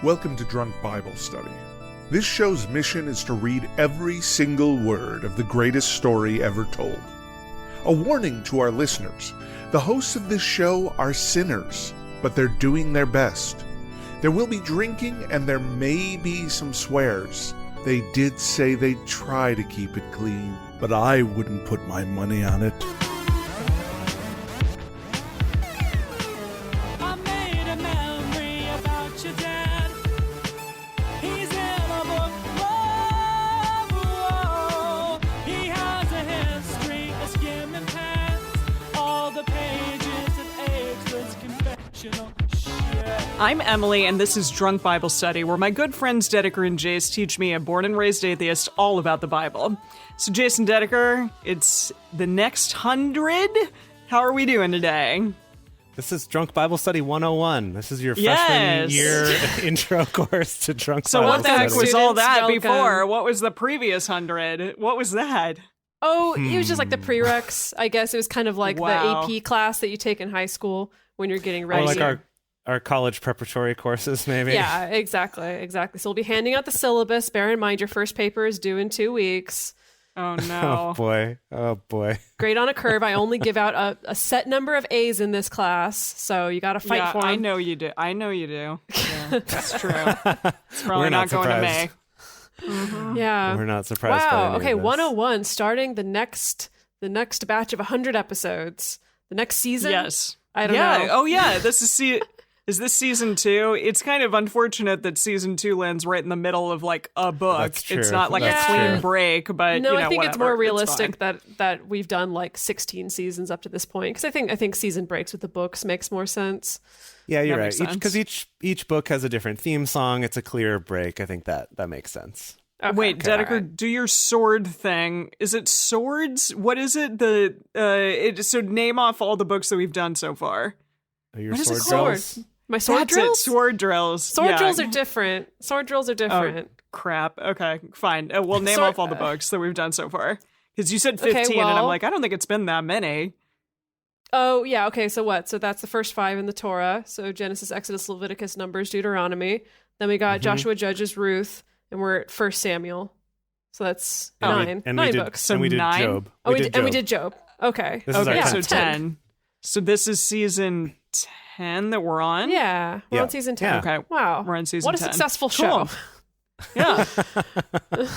Welcome to Drunk Bible Study. This show's mission is to read every single word of the greatest story ever told. A warning to our listeners, the hosts of this show are sinners, but they're doing their best. There will be drinking and there may be some swears. They did say they'd try to keep it clean, but I wouldn't put my money on it. I'm Emily, and this is Drunk Bible Study, where my good friends Dedeker and Jace teach me, a born and raised atheist, all about the Bible. So, Jason Dedeker, it's the next 100. How are we doing today? This is Drunk Bible Study 101. This is your freshman year intro course to Drunk Bible Study. So what the heck was all that welcome. before? What was the previous 100? What was that? Oh, it was just like the prereqs, I guess. It was kind of like Wow. the AP class that you take in high school when you're getting ready. Or like our college preparatory courses, maybe. Yeah, exactly. So we'll be handing out the syllabus. Bear in mind, your first paper is due in 2 weeks. Oh, no. Oh, boy. Grade on a curve. I only give out a set number of A's in this class, so you got to fight for them. I know you do. Yeah, that's true. It's probably We're not going to surprised. May. Mm-hmm. Yeah. We're not surprised by Wow. any Okay, of this. 101, starting the next batch of 100 episodes. The next season? Yes. I don't know. Oh, yeah. Is this season 2? It's kind of unfortunate that season 2 lands right in the middle of like a book. That's true. It's not like That's a clean true. break, but No, you know, I think it's whatever. more realistic fine. that we've done like 16 seasons up to this point, because I think season breaks with the books makes more sense. Yeah, you're That right. makes sense. Because each book has a different theme song. It's a clear break. I think that makes sense. Okay, Wait, okay, Dedeker, alright. do your sword thing. Is it swords? What is it? So name off all the books that we've done so far. Are your What is sword it called? drills? My sword That's drills? it, sword drills. Sword Yeah. drills are different. Oh, crap. Okay, fine. We'll name off all the books that we've done so far. Because you said 15, Okay, and I'm well- like, I don't think it's been that many. Oh, yeah. Okay, so what? So that's the first 5 in the Torah. So Genesis, Exodus, Leviticus, Numbers, Deuteronomy. Then we got Joshua, Judges, Ruth, and we're at 1 Samuel. So that's nine. And nine we did, books. And we did 9? Job. Oh, and we did Job. Okay. This is our Okay, yeah, so 10th. 10. So this is season 10 that we're on? Yeah. We're Yeah. on season 10. Yeah. Okay. Wow. We're on season What a 10. successful Cool. show. Yeah.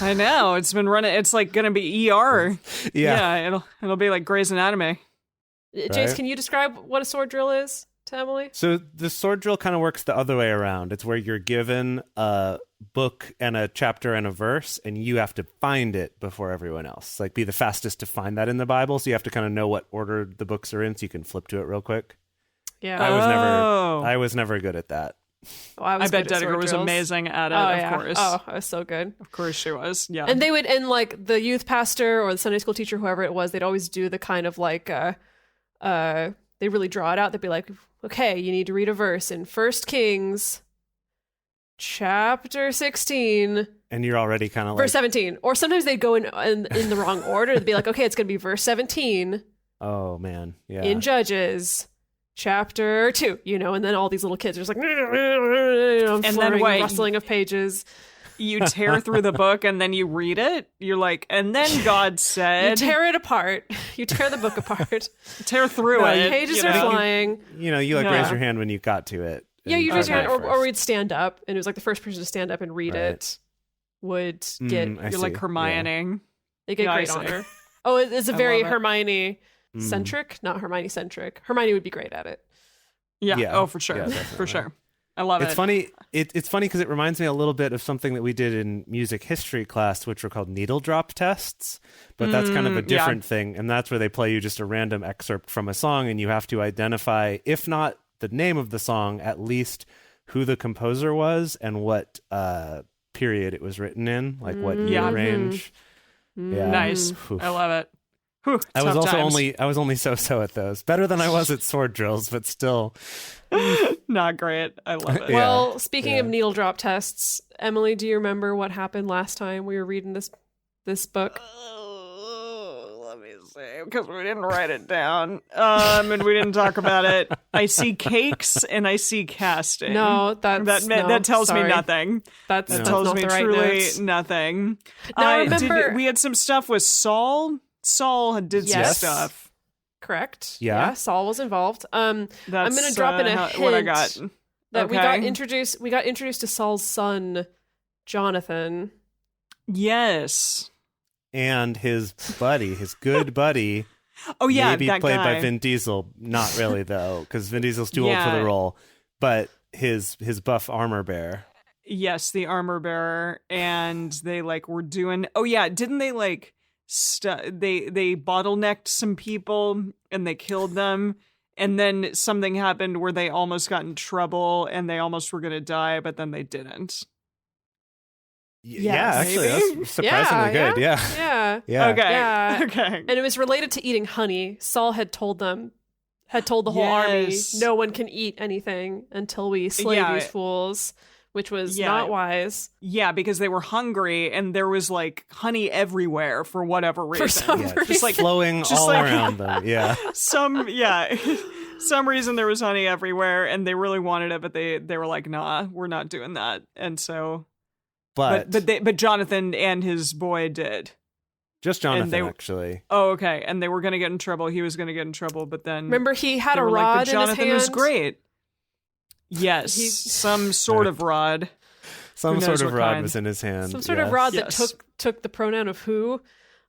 I know. It's been running. It's like going to be ER. Yeah. It'll be like Grey's Anatomy. Jace, Right. can you describe what a sword drill is to Emily? So the sword drill kind of works the other way around. It's where you're given a book and a chapter and a verse, and you have to find it before everyone else. Like, be the fastest to find that in the Bible. So you have to kind of know what order the books are in, so you can flip to it real quick. Yeah. I was never good at that. Oh, I was bet good at sword Dedeker was drills. amazing at it, Oh, of yeah. course. Oh, I was so good. Of course she was. Yeah. And like the youth pastor or the Sunday school teacher, whoever it was, they'd always do the kind of like, they really draw it out. They'd be like, okay, you need to read a verse in 1 Kings chapter 16, And you're already kind of like, verse 17. Or sometimes they'd go in the wrong order. They'd be like, okay, it's going to be verse 17 oh man, yeah. in Judges chapter 2, and then all these little kids are just like, then flurrying, what? rustling of pages. You tear through the book and then you read it. You're like, and then God You said, tear it apart. You tear the book apart. tear through it. Pages you are know? flying. you like Yeah. raise your hand when you got to it. Yeah, and you raise your read hand, it or first. we'd stand up, and it was like the first person to stand up and read Right. it would get I You're like see. Hermione. they get Yeah, I great see. honor. Oh, it's a I very love it. Hermione centric, not Hermione centric. Hermione would be great at it. Yeah. Yeah. Oh, for sure. Yeah, For definitely. sure. I love It's it. funny. It's funny because it reminds me a little bit of something that we did in music history class, which were called needle drop tests. But that's kind of a yeah. different thing, and that's where they play you just a random excerpt from a song, and you have to identify, if not the name of the song, at least who the composer was and what period it was written in, like what year Yeah. range. Yeah. Nice. Oof. I love it. Whew, I was tough also times. I was only so at those. Better than I was at sword drills, but still. Not great. I love it. Yeah. Well, speaking of Yeah. needle drop tests, Emily, do you remember what happened last time we were reading this book? Oh, let me say because we didn't write it down, and we didn't talk about it. I see cakes and I see casting. No, that tells me nothing. That tells not me the right truly notes. nothing. Now, remember, we had some stuff with Saul. Saul did some stuff. Correct. Yeah. Saul was involved. I'm going to drop in a hint what I got. that Okay. we got introduced to Saul's son, Jonathan. Yes. And his good buddy. Oh yeah, maybe that played guy. by Vin Diesel. Not really though, because Vin Diesel's too old for the role. But his buff armor bearer. Yes, the armor bearer, and they were doing. Oh yeah, didn't they they bottlenecked some people and they killed them, and then something happened where they almost got in trouble and they almost were gonna die, but then they didn't. Yeah, actually, that's surprisingly good. Yeah. Okay. Yeah. Okay. And it was related to eating honey. Saul had told the whole army, Yes. no one can eat anything until we slay these fools, which was not wise. Yeah, because they were hungry and there was honey everywhere for whatever reason. For some reason. Just flowing all around them. Yeah. Some reason there was honey everywhere and they really wanted it, but they were like, nah, we're not doing that. And so But Jonathan and his boy did. Just Jonathan, actually. Oh, okay. And they were going to get in trouble. He was going to get in trouble, but then... Remember, he had a but rod in his Jonathan hand? was great. Yes, some sort of rod. Some sort of rod was in his hand. Some sort of rod that took the pronoun of who.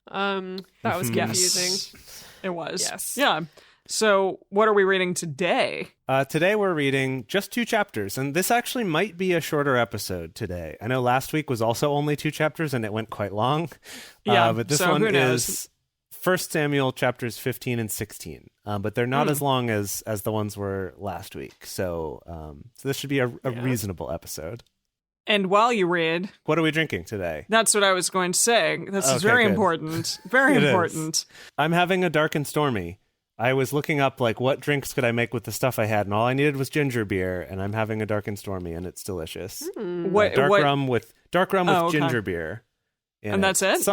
That was confusing. It was. Yes. Yeah. So, what are we reading today? Today we're reading just 2 chapters, and this actually might be a shorter episode today. I know last week was also only 2 chapters, and it went quite long. Yeah, but this so one who knows? is 1 Samuel chapters 15 and 16. But they're not as long as the ones were last week. So this should be a reasonable episode. And while you read... What are we drinking today? That's what I was going to say. This is very important. Very important. I'm having a dark and stormy. I was looking up what drinks could I make with the stuff I had, and all I needed was ginger beer, and I'm having a dark and stormy, and it's delicious. Dark rum with ginger beer. And that's it?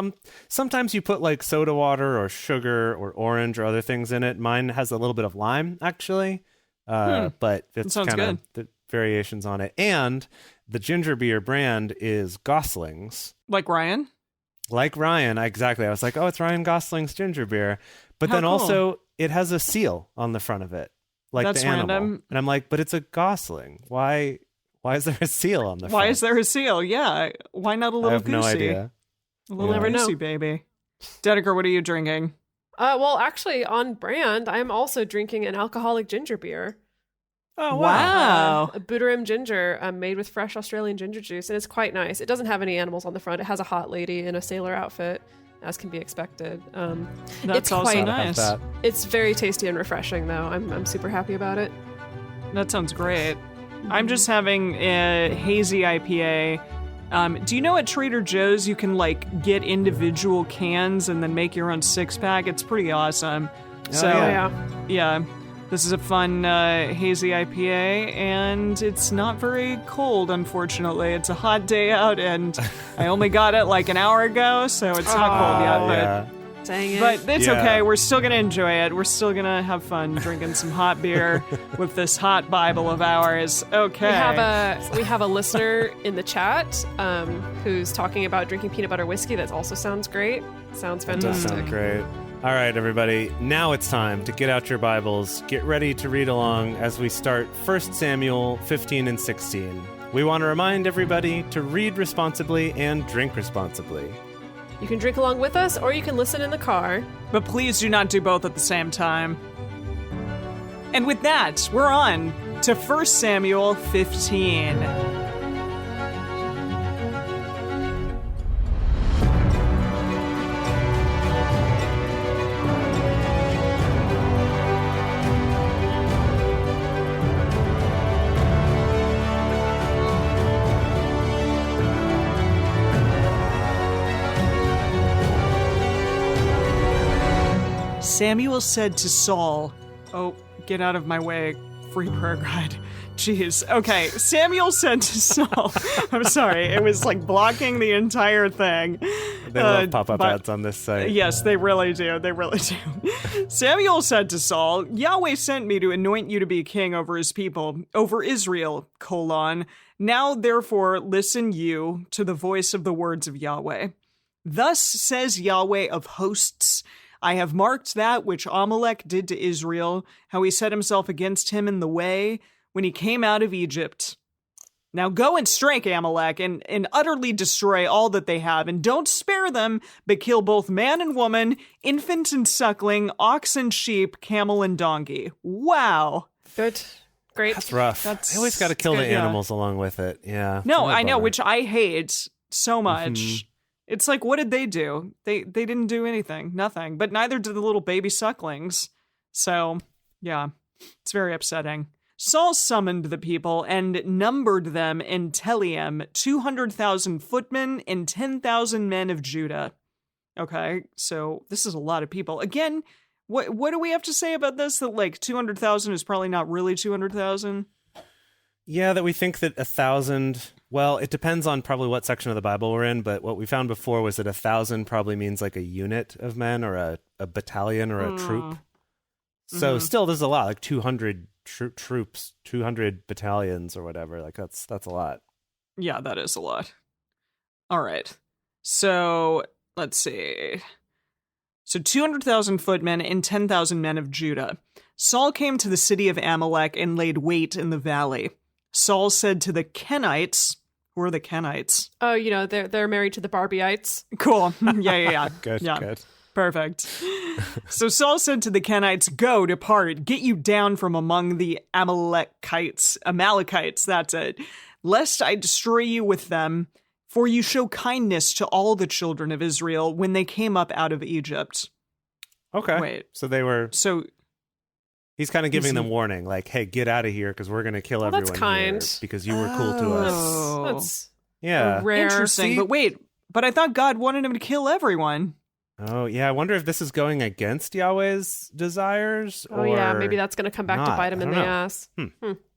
Sometimes you put soda water or sugar or orange or other things in it. Mine has a little bit of lime, actually. But it's kind of the variations on it. And the ginger beer brand is Gosling's. Like Ryan? Like Ryan, exactly. I was like, oh, it's Ryan Gosling's ginger beer. But then also, it has a seal on the front of it, That's the animal. random. And I'm like, but it's a Gosling. Why is there a seal on the front? Why is there a seal? Yeah. Why not a little I have goosey? no idea. A little Never know. goosey, baby. Dedeker, what are you drinking? Well, actually, on brand, I'm also drinking an alcoholic ginger beer. Oh, wow. A Buderim ginger made with fresh Australian ginger juice, and it's quite nice. It doesn't have any animals on the front. It has a hot lady in a sailor outfit, as can be expected. That's it's also quite nice. It's very tasty and refreshing, though. I'm super happy about it. That sounds great. I'm just having a hazy IPA. Do you know at Trader Joe's you can get individual cans and then make your own 6-pack? It's pretty awesome. Yeah. This is a fun hazy IPA, and it's not very cold, unfortunately. It's a hot day out, and I only got it an hour ago, so it's not cold yet. Dang it. But it's okay. We're still going to enjoy it. We're still going to have fun drinking some hot beer with this hot Bible of ours. Okay. We have a listener in the chat who's talking about drinking peanut butter whiskey. That also sounds great. Sounds fantastic. Sounds great. All right, everybody. Now it's time to get out your Bibles. Get ready to read along as we start 1 Samuel 15 and 16. We want to remind everybody to read responsibly and drink responsibly. You can drink along with us, or you can listen in the car. But please do not do both at the same time. And with that, we're on to 1 Samuel 15. Samuel said to Saul, oh, get out of my way, free prayer guide. Jeez. Okay, Samuel said to Saul, I'm sorry, it was blocking the entire thing. They love pop-up ads on this site. Yes, they really do. They really do. Samuel said to Saul, Yahweh sent me to anoint you to be king over his people, over Israel, : Now, therefore, listen you to the voice of the words of Yahweh. Thus says Yahweh of hosts, I have marked that which Amalek did to Israel, how he set himself against him in the way when he came out of Egypt. Now go and strike Amalek and utterly destroy all that they have, and don't spare them, but kill both man and woman, infant and suckling, ox and sheep, camel and donkey. Wow. Good. Great. That's rough. They always got to kill the animals along with it. Yeah. No, I know, which I hate so much. It's like, what did they do? They didn't do anything. Nothing. But neither did the little baby sucklings. So, yeah, it's very upsetting. Saul summoned the people and numbered them in Telium, 200,000 footmen and 10,000 men of Judah. Okay, so this is a lot of people. Again, what do we have to say about this? That like 200,000 is probably not really 200,000? Yeah, that we think that 1,000... Well, it depends on probably what section of the Bible we're in, but what we found before was that 1,000 probably means like a unit of men or a battalion or a troop. So still, there's a lot, like 200 troops, 200 battalions or whatever. Like that's a lot. Yeah, that is a lot. All right. So let's see. So 200,000 footmen and 10,000 men of Judah. Saul came to the city of Amalek and laid wait in the valley. Saul said to the Kenites, who are the Kenites? Oh, you know, they're married to the Barbieites. Cool. Yeah. Good. Perfect. So Saul said to the Kenites, go, depart, get you down from among the Amalekites, that's it, lest I destroy you with them, for you show kindness to all the children of Israel when they came up out of Egypt. Okay. Wait. So they were... So... He's kind of giving them warning, like, hey, get out of here because we're going to kill everyone that's kind. here because you were cool to us. That's Yeah. rare. Interesting. But wait, but I thought God wanted him to kill everyone. Oh, yeah. I wonder if this is going against Yahweh's desires. Oh, yeah. Maybe that's going to come back to bite him in the ass.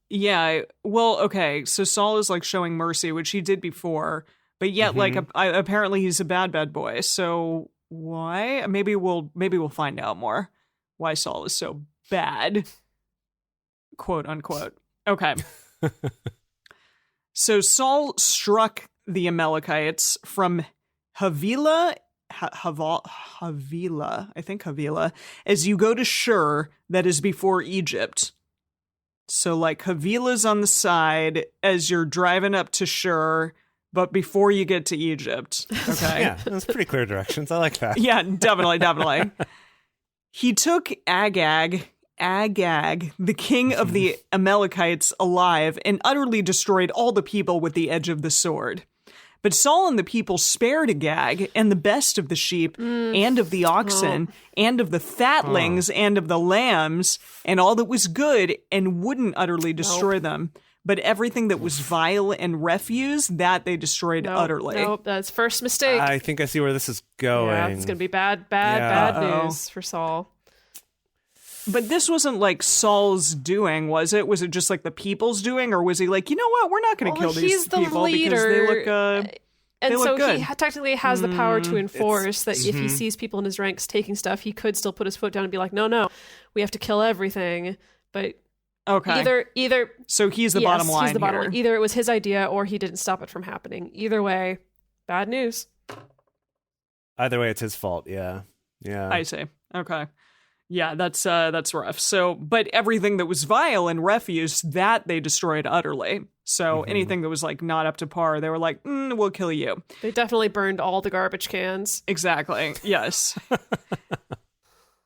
Yeah. Well, okay. So Saul is like showing mercy, which he did before, but yet, like, apparently he's a bad boy. So why? Maybe we'll find out more why Saul is so bad, quote unquote. Okay. So Saul struck the Amalekites from Havilah, I think Havilah, as you go to Shur, that is before Egypt. So like Havilah's on the side as you're driving up to Shur, but before you get to Egypt. Okay. Yeah, that's pretty clear directions. I like that. Yeah, definitely. He took Agag, the king of the Amalekites, alive and utterly destroyed all the people with the edge of the sword. But Saul and the people spared Agag and the best of the sheep and of the oxen and of the fatlings and of the lambs and all that was good, and wouldn't utterly destroy them. But everything that was vile and refuse, that they destroyed utterly. Nope, that's first mistake. I think I see where this is going. Yeah, it's going to be bad news for Saul. But this wasn't like Saul's doing, was it? Was it just like the people's doing, or was he like, you know what, we're not going to kill these people because they look and so good. He technically has the power to enforce that if he sees people in his ranks taking stuff, he could still put his foot down and be like, no, we have to kill everything. But either so he's the bottom line. He's the bottom here. line. Either it was his idea or he didn't stop it from happening. Either way, bad news. Either way, it's his fault. Yeah. I see. Okay. Yeah, that's rough. So, but everything that was vile and refuse, that they destroyed utterly. So anything that was like not up to par, they were like, we'll kill you. They definitely burned all the garbage cans. Exactly. Yes.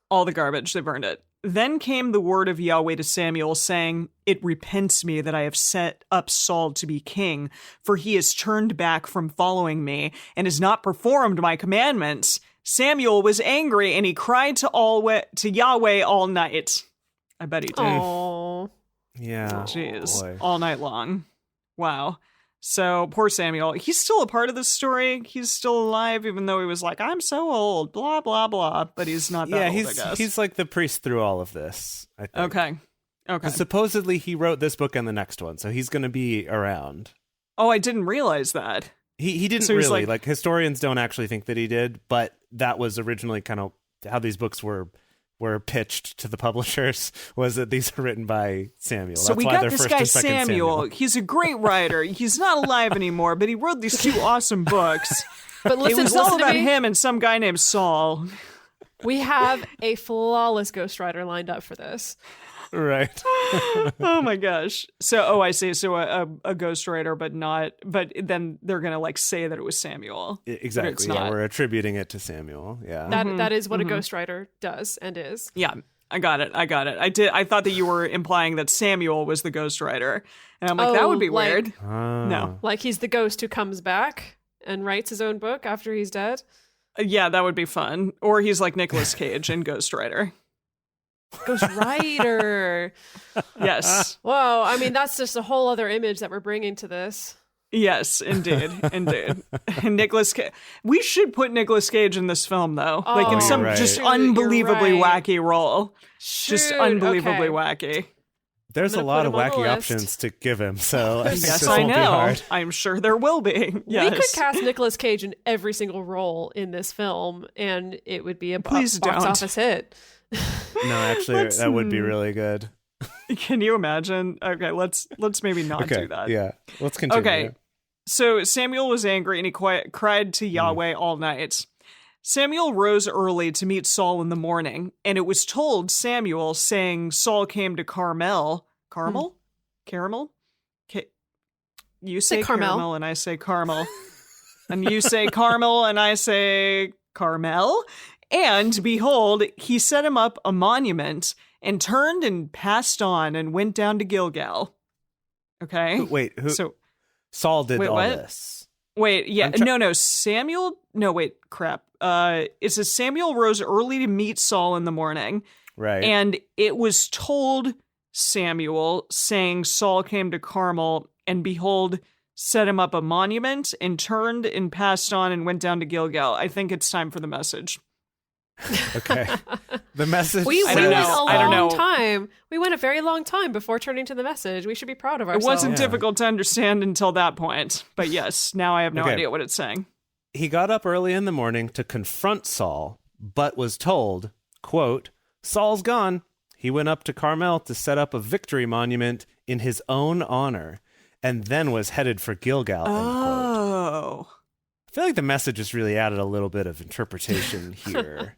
All the garbage, they burned it. Then came the word of Yahweh to Samuel, saying, it repents me that I have set up Saul to be king, for he has turned back from following me and has not performed my commandments. Samuel was angry, and he cried to Yahweh all night. I bet he did. Oh, yeah. Jeez. All night long. Wow. So, poor Samuel. He's still a part of this story. He's still alive, even though he was like, I'm so old, blah, blah, blah. But he's not that old, I guess. He's like the priest through all of this, I think. Okay. Supposedly, he wrote this book and the next one, so he's going to be around. Oh, I didn't realize that. He didn't So he's really. like- Like, historians don't actually think that he did, but that was originally kind of how these books were pitched to the publishers, was that these are written by Samuel. So That's we why got they're this first guy and second Samuel. He's a great writer. He's not alive anymore, but he wrote these 2 awesome books. But It listen, was all listen to about me. him and some guy named Saul. We have a flawless ghostwriter lined up for this. Right. Oh my gosh. So, I see. So a ghostwriter, but then they're going to like say that it was Samuel. But it's Exactly. Yeah, not. we're attributing it to Samuel. Yeah. That is what a ghostwriter does and is. Yeah, I got it. I thought that you were implying that Samuel was the ghostwriter. And I'm like, that would be like- weird. Oh. No. Like he's the ghost who comes back and writes his own book after he's dead. Yeah, that would be fun. Or he's like Nicolas Cage in Ghost Rider. Ghostwriter. Yes. Whoa, I mean, that's just a whole other image that we're bringing to this. Yes, indeed. Nicolas Cage. We should put Nicolas Cage in this film, though. Like in Oh, some right. just Shoot, you're unbelievably right. wacky role. Just Shoot, unbelievably okay. wacky. There's a I'm gonna lot put of him on the wacky list. options to give him, so I think Yes, this I won't be know. hard. I'm sure there will be. Yes. We could cast Nicolas Cage in every single role in this film, and it would be a Please box don't. office hit. No, actually, Let's- that would be really good. Can you imagine? Okay, let's maybe not Okay. do that. Yeah. Let's continue. Okay. So Samuel was angry and he cried to Yahweh Mm. all night. Samuel rose early to meet Saul in the morning, and it was told Samuel, saying, Saul came to Carmel. Carmel? Caramel? You say Carmel. caramel and I say Carmel. And you say Carmel and I say Carmel. And behold, he set him up a monument and turned and passed on and went down to Gilgal. Okay? Wait, who? So Saul did Wait, all what? this. wait, yeah, I'm no, Samuel. No, wait, crap. It says Samuel rose early to meet Saul in the morning, Right. and it was told Samuel, saying, Saul came to Carmel, and behold, set him up a monument, and turned and passed on and went down to Gilgal. I think it's time for the message. Okay. The message We I says, don't went know. a I don't long know. time. We went a very long time before turning to the message. We should be proud of It ourselves. wasn't Yeah. difficult to understand until that point, but yes, now I have no Okay. idea what it's saying. he got up early in the morning to confront Saul, but was told, quote, Saul's gone. He went up to Carmel to set up a victory monument in his own honor, and then was headed for Gilgal, end quote. Oh. I feel like the message has really added a little bit of interpretation here.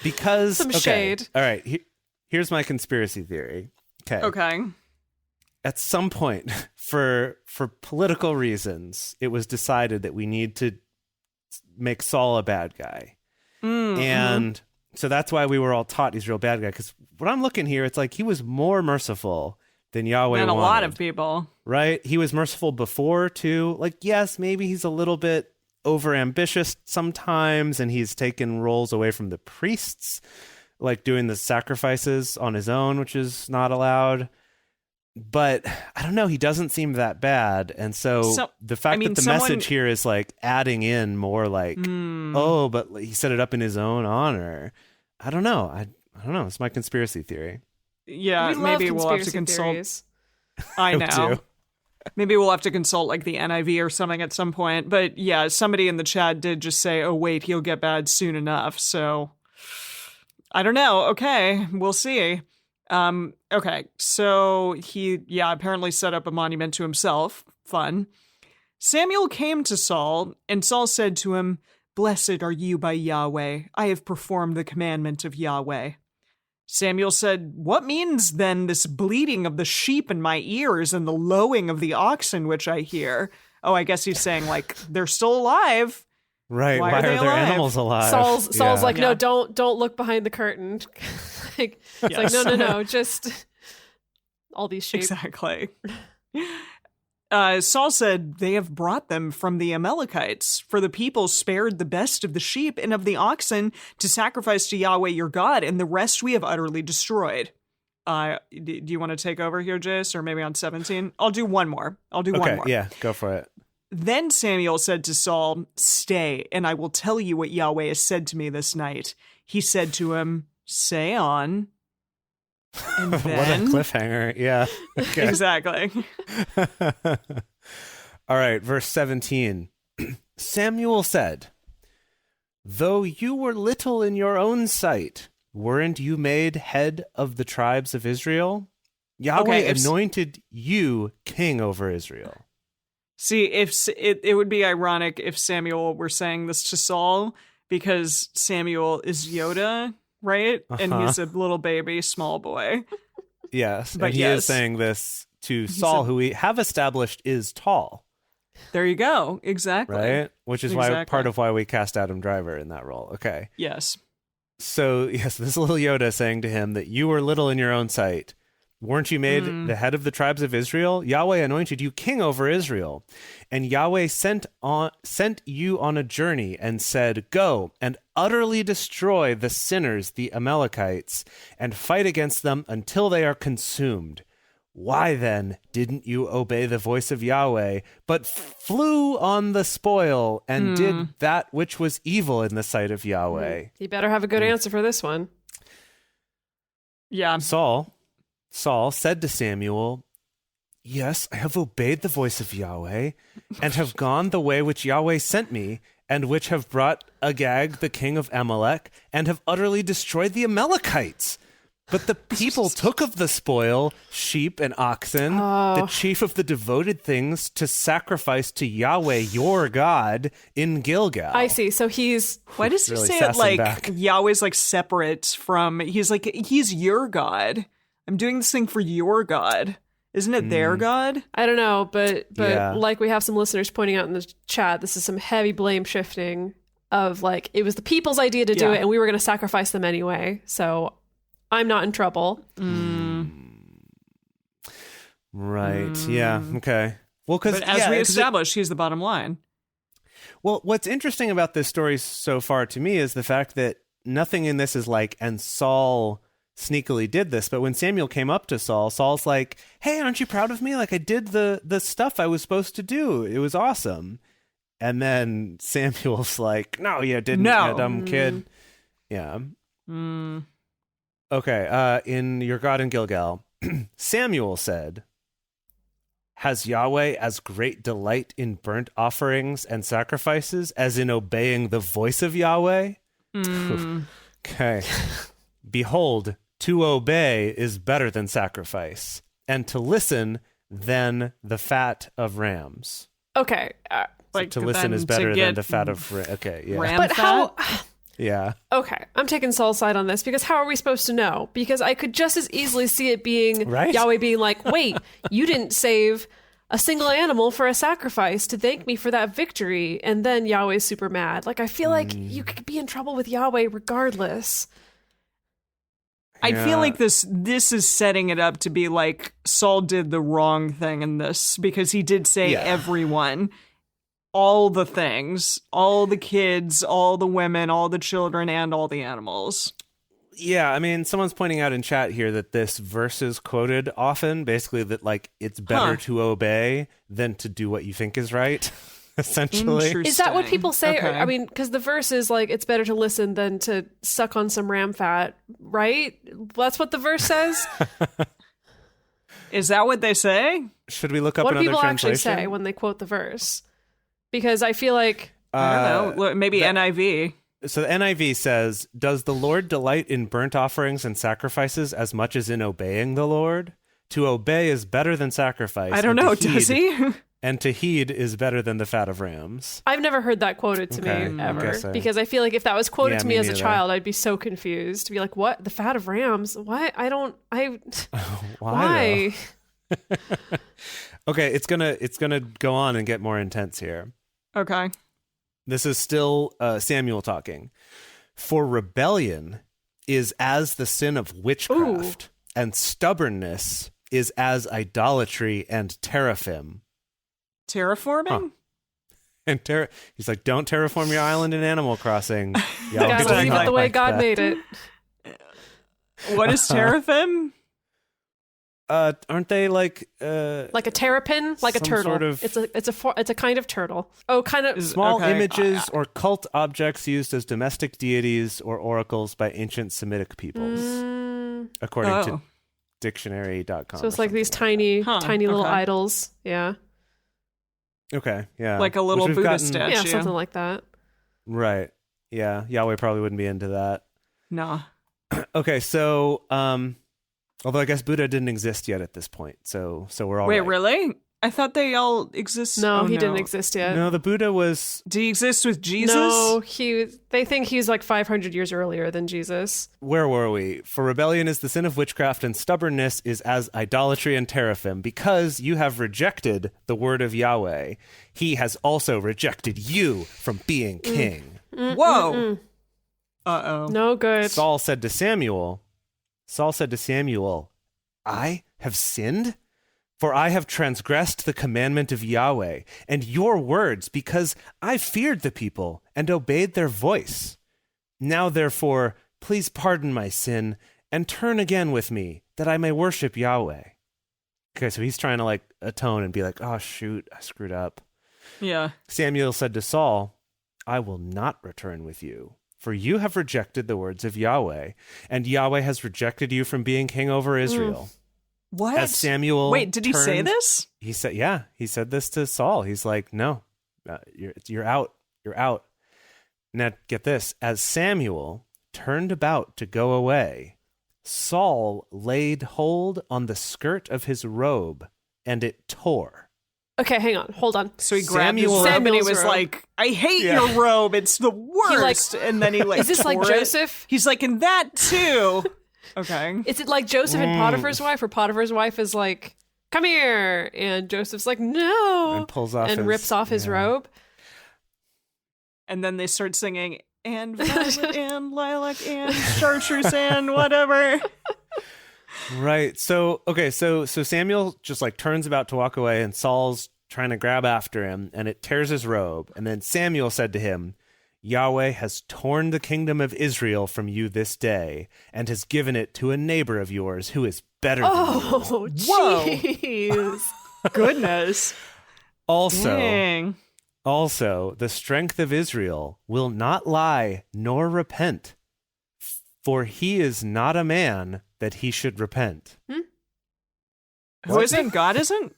Because, Some okay, shade. all right, here's my conspiracy theory. Okay. At some point, for political reasons, it was decided that we need to make Saul a bad guy. And so that's why we were all taught he's a real bad guy. Because what I'm looking here, it's like he was more merciful than Yahweh And a wanted. lot of people. Right? He was merciful before, too. Like, yes, maybe he's a little bit overambitious sometimes, and he's taken roles away from the priests, like doing the sacrifices on his own, which is not allowed. But I don't know, he doesn't seem that bad. And so, the fact that the message here is like adding in more like, oh, but he set it up in his own honor. I don't know. I don't know. It's my conspiracy theory. Yeah, we love maybe we'll have to conspiracy consult. theories. I know. too. Maybe we'll have to consult like the NIV or something at some point. But yeah, somebody in the chat did just say, oh, wait, he'll get bad soon enough. So I don't know. Okay, we'll see. Okay, so he, apparently set up a monument to himself. Fun. Samuel came to Saul, and Saul said to him, Blessed are you by Yahweh. I have performed the commandment of Yahweh. Samuel said, What means then this bleating of the sheep in my ears and the lowing of the oxen which I hear? Oh, I guess he's saying, like, they're still alive. Right. Why Why are are they their alive? animals alive? Saul's Yeah. like, Yeah. no, don't look behind the curtain. Like, it's Yes. like, no, just all these sheep. Exactly. Saul said, They have brought them from the Amalekites, for the people spared the best of the sheep and of the oxen to sacrifice to Yahweh your God, and the rest we have utterly destroyed. Do you want to take over here, Jace, or maybe on 17? I'll do one more. One Okay, more. yeah, go for it. Then Samuel said to Saul, Stay, and I will tell you what Yahweh has said to me this night. He said to him, Say on. And What a then... cliffhanger. Yeah. Okay. Exactly. All right, verse 17. Samuel said, "Though you were little in your own sight, weren't you made head of the tribes of Israel? Yahweh anointed you king over Israel." See, if it would be ironic if Samuel were saying this to Saul, because Samuel is Yoda, right? And he's a little baby, small boy. Yes, But and he is saying this to Saul, who we have established is tall. There you go. Exactly. Right? Which is why part of why we cast Adam Driver in that role. Okay. Yes. So, yes, this little Yoda saying to him that you were little in your own sight. Weren't you made the head of the tribes of Israel? Yahweh anointed you king over Israel. And Yahweh sent you on a journey and said, "Go and utterly destroy the sinners, the Amalekites, and fight against them until they are consumed. Why then didn't you obey the voice of Yahweh, but flew on the spoil and did that which was evil in the sight of Yahweh?" You better have a good answer for this one. Yeah. Saul said to Samuel, "Yes, I have obeyed the voice of Yahweh, and have gone the way which Yahweh sent me, and which have brought Agag, the king of Amalek, and have utterly destroyed the Amalekites. But the people took of the spoil sheep and oxen, the chief of the devoted things, to sacrifice to Yahweh your God in Gilgal." I see. So he's... Why does he really say it sassing like back. Yahweh's like separate from? He's your God. I'm doing this thing for your God. Isn't it their God? I don't know, but Yeah. like we have some listeners pointing out in the chat, this is some heavy blame shifting of like, it was the people's idea to do it and we were going to sacrifice them anyway. So I'm not in trouble. Right. Yeah. Okay. Well, because But as we established, he's the bottom line. Well, what's interesting about this story so far to me is the fact that nothing in this is like, and Saul sneakily did this, but when Samuel came up to Saul, Saul's like, "Hey, aren't you proud of me? Like I did the stuff I was supposed to do. It was awesome." And then Samuel's like, "No, you didn't, you dumb kid." Yeah. Okay. In your God in Gilgal, Samuel said, "Has Yahweh as great delight in burnt offerings and sacrifices as in obeying the voice of Yahweh?" Okay. "Behold, to obey is better than sacrifice, and to listen than the fat of rams." Okay. Like To listen is better than the fat of okay, yeah. ram But fat? how... Yeah. Okay, I'm taking Saul's side on this because how are we supposed to know? Because I could just as easily see it being Right? Yahweh being like, "Wait, you didn't save a single animal for a sacrifice to thank me for that victory," and then Yahweh's super mad. Like, I feel like you could be in trouble with Yahweh regardless. I feel like this is setting it up to be like Saul did the wrong thing in this because he did say everyone, all the things, all the kids, all the women, all the children, and all the animals. Yeah, I mean, someone's pointing out in chat here that this verse is quoted often, basically that like it's better to obey than to do what you think is right. Essentially. Is that what people say? Okay. I mean, because the verse is like, it's better to listen than to suck on some ram fat, right? That's what the verse says. Is that what they say? Should we look up What do another people actually translation? say when they quote the verse? Because I feel like... I don't know. Maybe NIV. So the NIV says, "Does the Lord delight in burnt offerings and sacrifices as much as in obeying the Lord? To obey is better than sacrifice. I don't know. Does he? And to heed is better than the fat of rams." I've never heard that quoted to Okay, me I ever. guess Because I feel like if that was quoted Yeah, to me me as a neither. child, I'd be so confused. To be like, what? The fat of rams? What? Why? though? Okay, it's gonna go on and get more intense here. Okay. This is still Samuel talking. "For rebellion is as the sin of witchcraft, and stubbornness is as idolatry and teraphim." Terraforming? And he's like, "Don't terraform your island in Animal Crossing. You gotta leave it the way God made it. What is teraphim? Aren't they like Like a terrapin? Like a some turtle. sort of- It's a kind of turtle. Oh, kind of... small Okay. images or cult objects used as domestic deities or oracles by ancient Semitic peoples, according to dictionary.com. So it's like these tiny little okay. idols. Yeah. Okay, yeah. Like a little Which we've Buddha gotten- statue. Yeah, something like that. Right. Yeah, Yahweh probably wouldn't be into that. Nah. Okay, so although I guess Buddha didn't exist yet at this point, so we're all Wait, right. really? I thought they all exist. No, Oh, he didn't exist yet. No, the Buddha was Do he exist with Jesus? No, they think he's like 500 years earlier than Jesus. where were we? For rebellion is the sin of witchcraft, and stubbornness is as idolatry and teraphim. Because you have rejected the word of Yahweh, he has also rejected you from being king. Whoa. Uh-oh. No good. Saul said to Samuel, I have sinned? For I have transgressed the commandment of Yahweh and your words, because I feared the people and obeyed their voice. Now, therefore, please pardon my sin and turn again with me, that I may worship Yahweh. Okay, so he's trying to like atone and be like, oh, shoot, I screwed up. Yeah. Samuel said to Saul, I will not return with you, for you have rejected the words of Yahweh, and Yahweh has rejected you from being king over Israel. What? As Samuel Wait, did he say turned- this? He said, yeah, he said this to Saul. He's like, no, you're out. You're out. Now, get this. As Samuel turned about to go away, Saul laid hold on the skirt of his robe, and it tore. Okay, hang on. Hold on. So he grabbed his Samuel- robe and he Samuel's was robe. like, I hate Yeah. your robe. It's the worst. And then he like Is this like tore it. Joseph? He's like, and that too. Okay. Is it like Joseph and Potiphar's wife, where Potiphar's wife is like, come here, and Joseph's like, no, And pulls off and his- rips off his yeah. robe? And then they start singing, and violet and lilac and chartreuse and whatever. Right. So, okay. So Samuel just like turns about to walk away, and Saul's trying to grab after him, and it tears his robe. And then Samuel said to him, Yahweh has torn the kingdom of Israel from you this day, and has given it to a neighbor of yours who is better than you. Oh, Whoa. jeez. Goodness. Also, Dang. the strength of Israel will not lie nor repent, for he is not a man that he should repent. Who isn't? God isn't?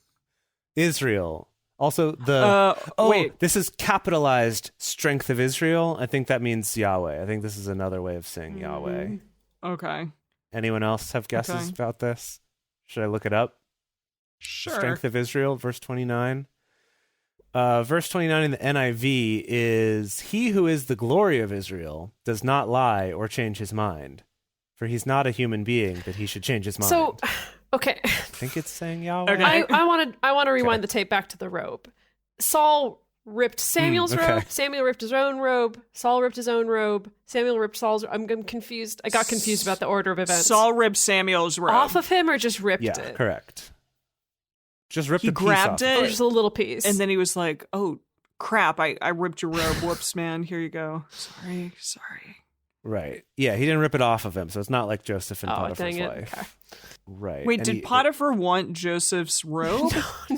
Israel. Also, the wait. this is capitalized strength of Israel. I think that means Yahweh. I think this is another way of saying Yahweh. Okay. Anyone else have guesses Okay. about this? Should I look it up? Sure. Strength of Israel, verse 29. Verse 29 in the NIV is, he who is the glory of Israel does not lie or change his mind, for he's not a human being that he should change his mind. So, okay, I think it's saying Yahweh. Okay. I want to rewind the tape back to the robe. Saul ripped Samuel's okay. robe. Samuel ripped his own robe. Saul ripped his own robe. Samuel ripped Saul's. I'm confused. I got confused about the order of events. Saul ripped Samuel's robe. off of him, or just ripped Yeah, it? correct. Just ripped He a piece grabbed off. it. Or just a little piece. And then he was like, oh, crap. I ripped your robe. Whoops, man. Here you go. Sorry. Right. Yeah, he didn't rip it off of him, so it's not like Joseph and oh, Potiphar's dang it. wife. Okay. Right. Wait, And did Potiphar want Joseph's robe?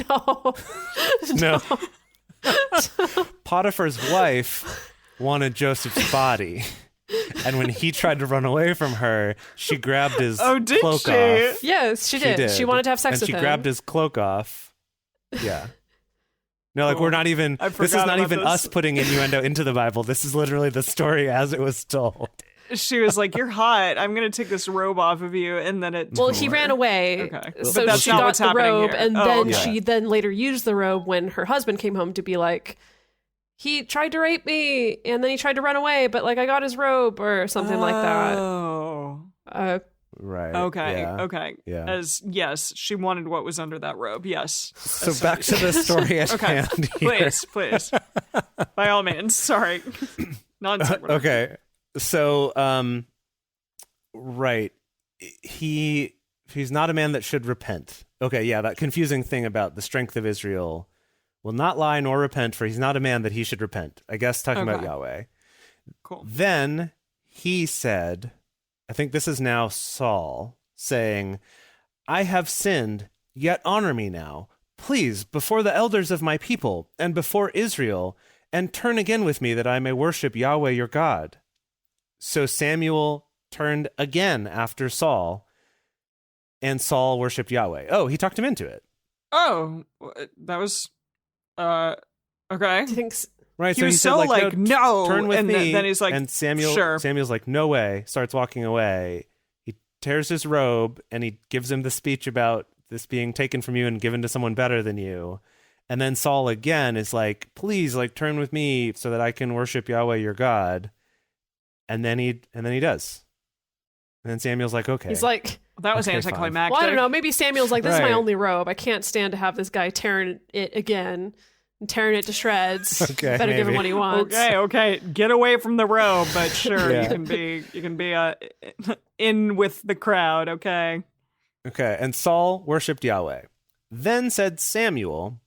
No. No. Potiphar's wife wanted Joseph's body. And when he tried to run away from her, she grabbed his Oh, did cloak she? off. Yes, she did. She wanted to have sex and with she him. grabbed his cloak off. Yeah. No, like Cool. we're not even. I This is forgot not about even this. us putting innuendo into the Bible. This is literally the story as it was told. She was like, you're hot. I'm going to take this robe off of you. And then it. Well, he ran away. Okay. So But that's she not got what's the happening robe, here. and Oh, then okay. she then later used the robe when her husband came home to be like, he tried to rape me, and then he tried to run away, but like I got his robe or something like that. Oh. Right. Okay. Yeah. Okay. Yeah. Yes, she wanted what was under that robe. Yes. So back to the story at Okay. hand here. Please. By all means. Sorry. Non-sequitur. Okay. So, right. He's not a man that should repent. Okay, yeah, that confusing thing about the strength of Israel will not lie nor repent, for he's not a man that he should repent. I guess talking about Okay. Yahweh. Cool. Then he said, I think this is now Saul saying, I have sinned, yet honor me now, please, before the elders of my people and before Israel, and turn again with me that I may worship Yahweh your God. So Samuel turned again after Saul, and Saul worshiped Yahweh. Oh, he talked him into it. Oh, that was Okay. Do you think Right, He so was he said, so like, like, no, no, turn with and me. then he's like, and sure. Samuel's like, no way, starts walking away. He tears his robe and he gives him the speech about this being taken from you and given to someone better than you. And then Saul again is like, please, like, turn with me so that I can worship Yahweh your God. And then he does. And then Samuel's like, okay. he's like, That was Okay, anticlimactic. well, I don't know. Maybe Samuel's like, this is my Right. only robe. I can't stand to have this guy tearing it again and tearing it to shreds. Okay, Better give him maybe. what he wants. Okay. Get away from the robe, but sure, Yeah. you can be in with the crowd. Okay. Okay, and Saul worshipped Yahweh. Then said Samuel,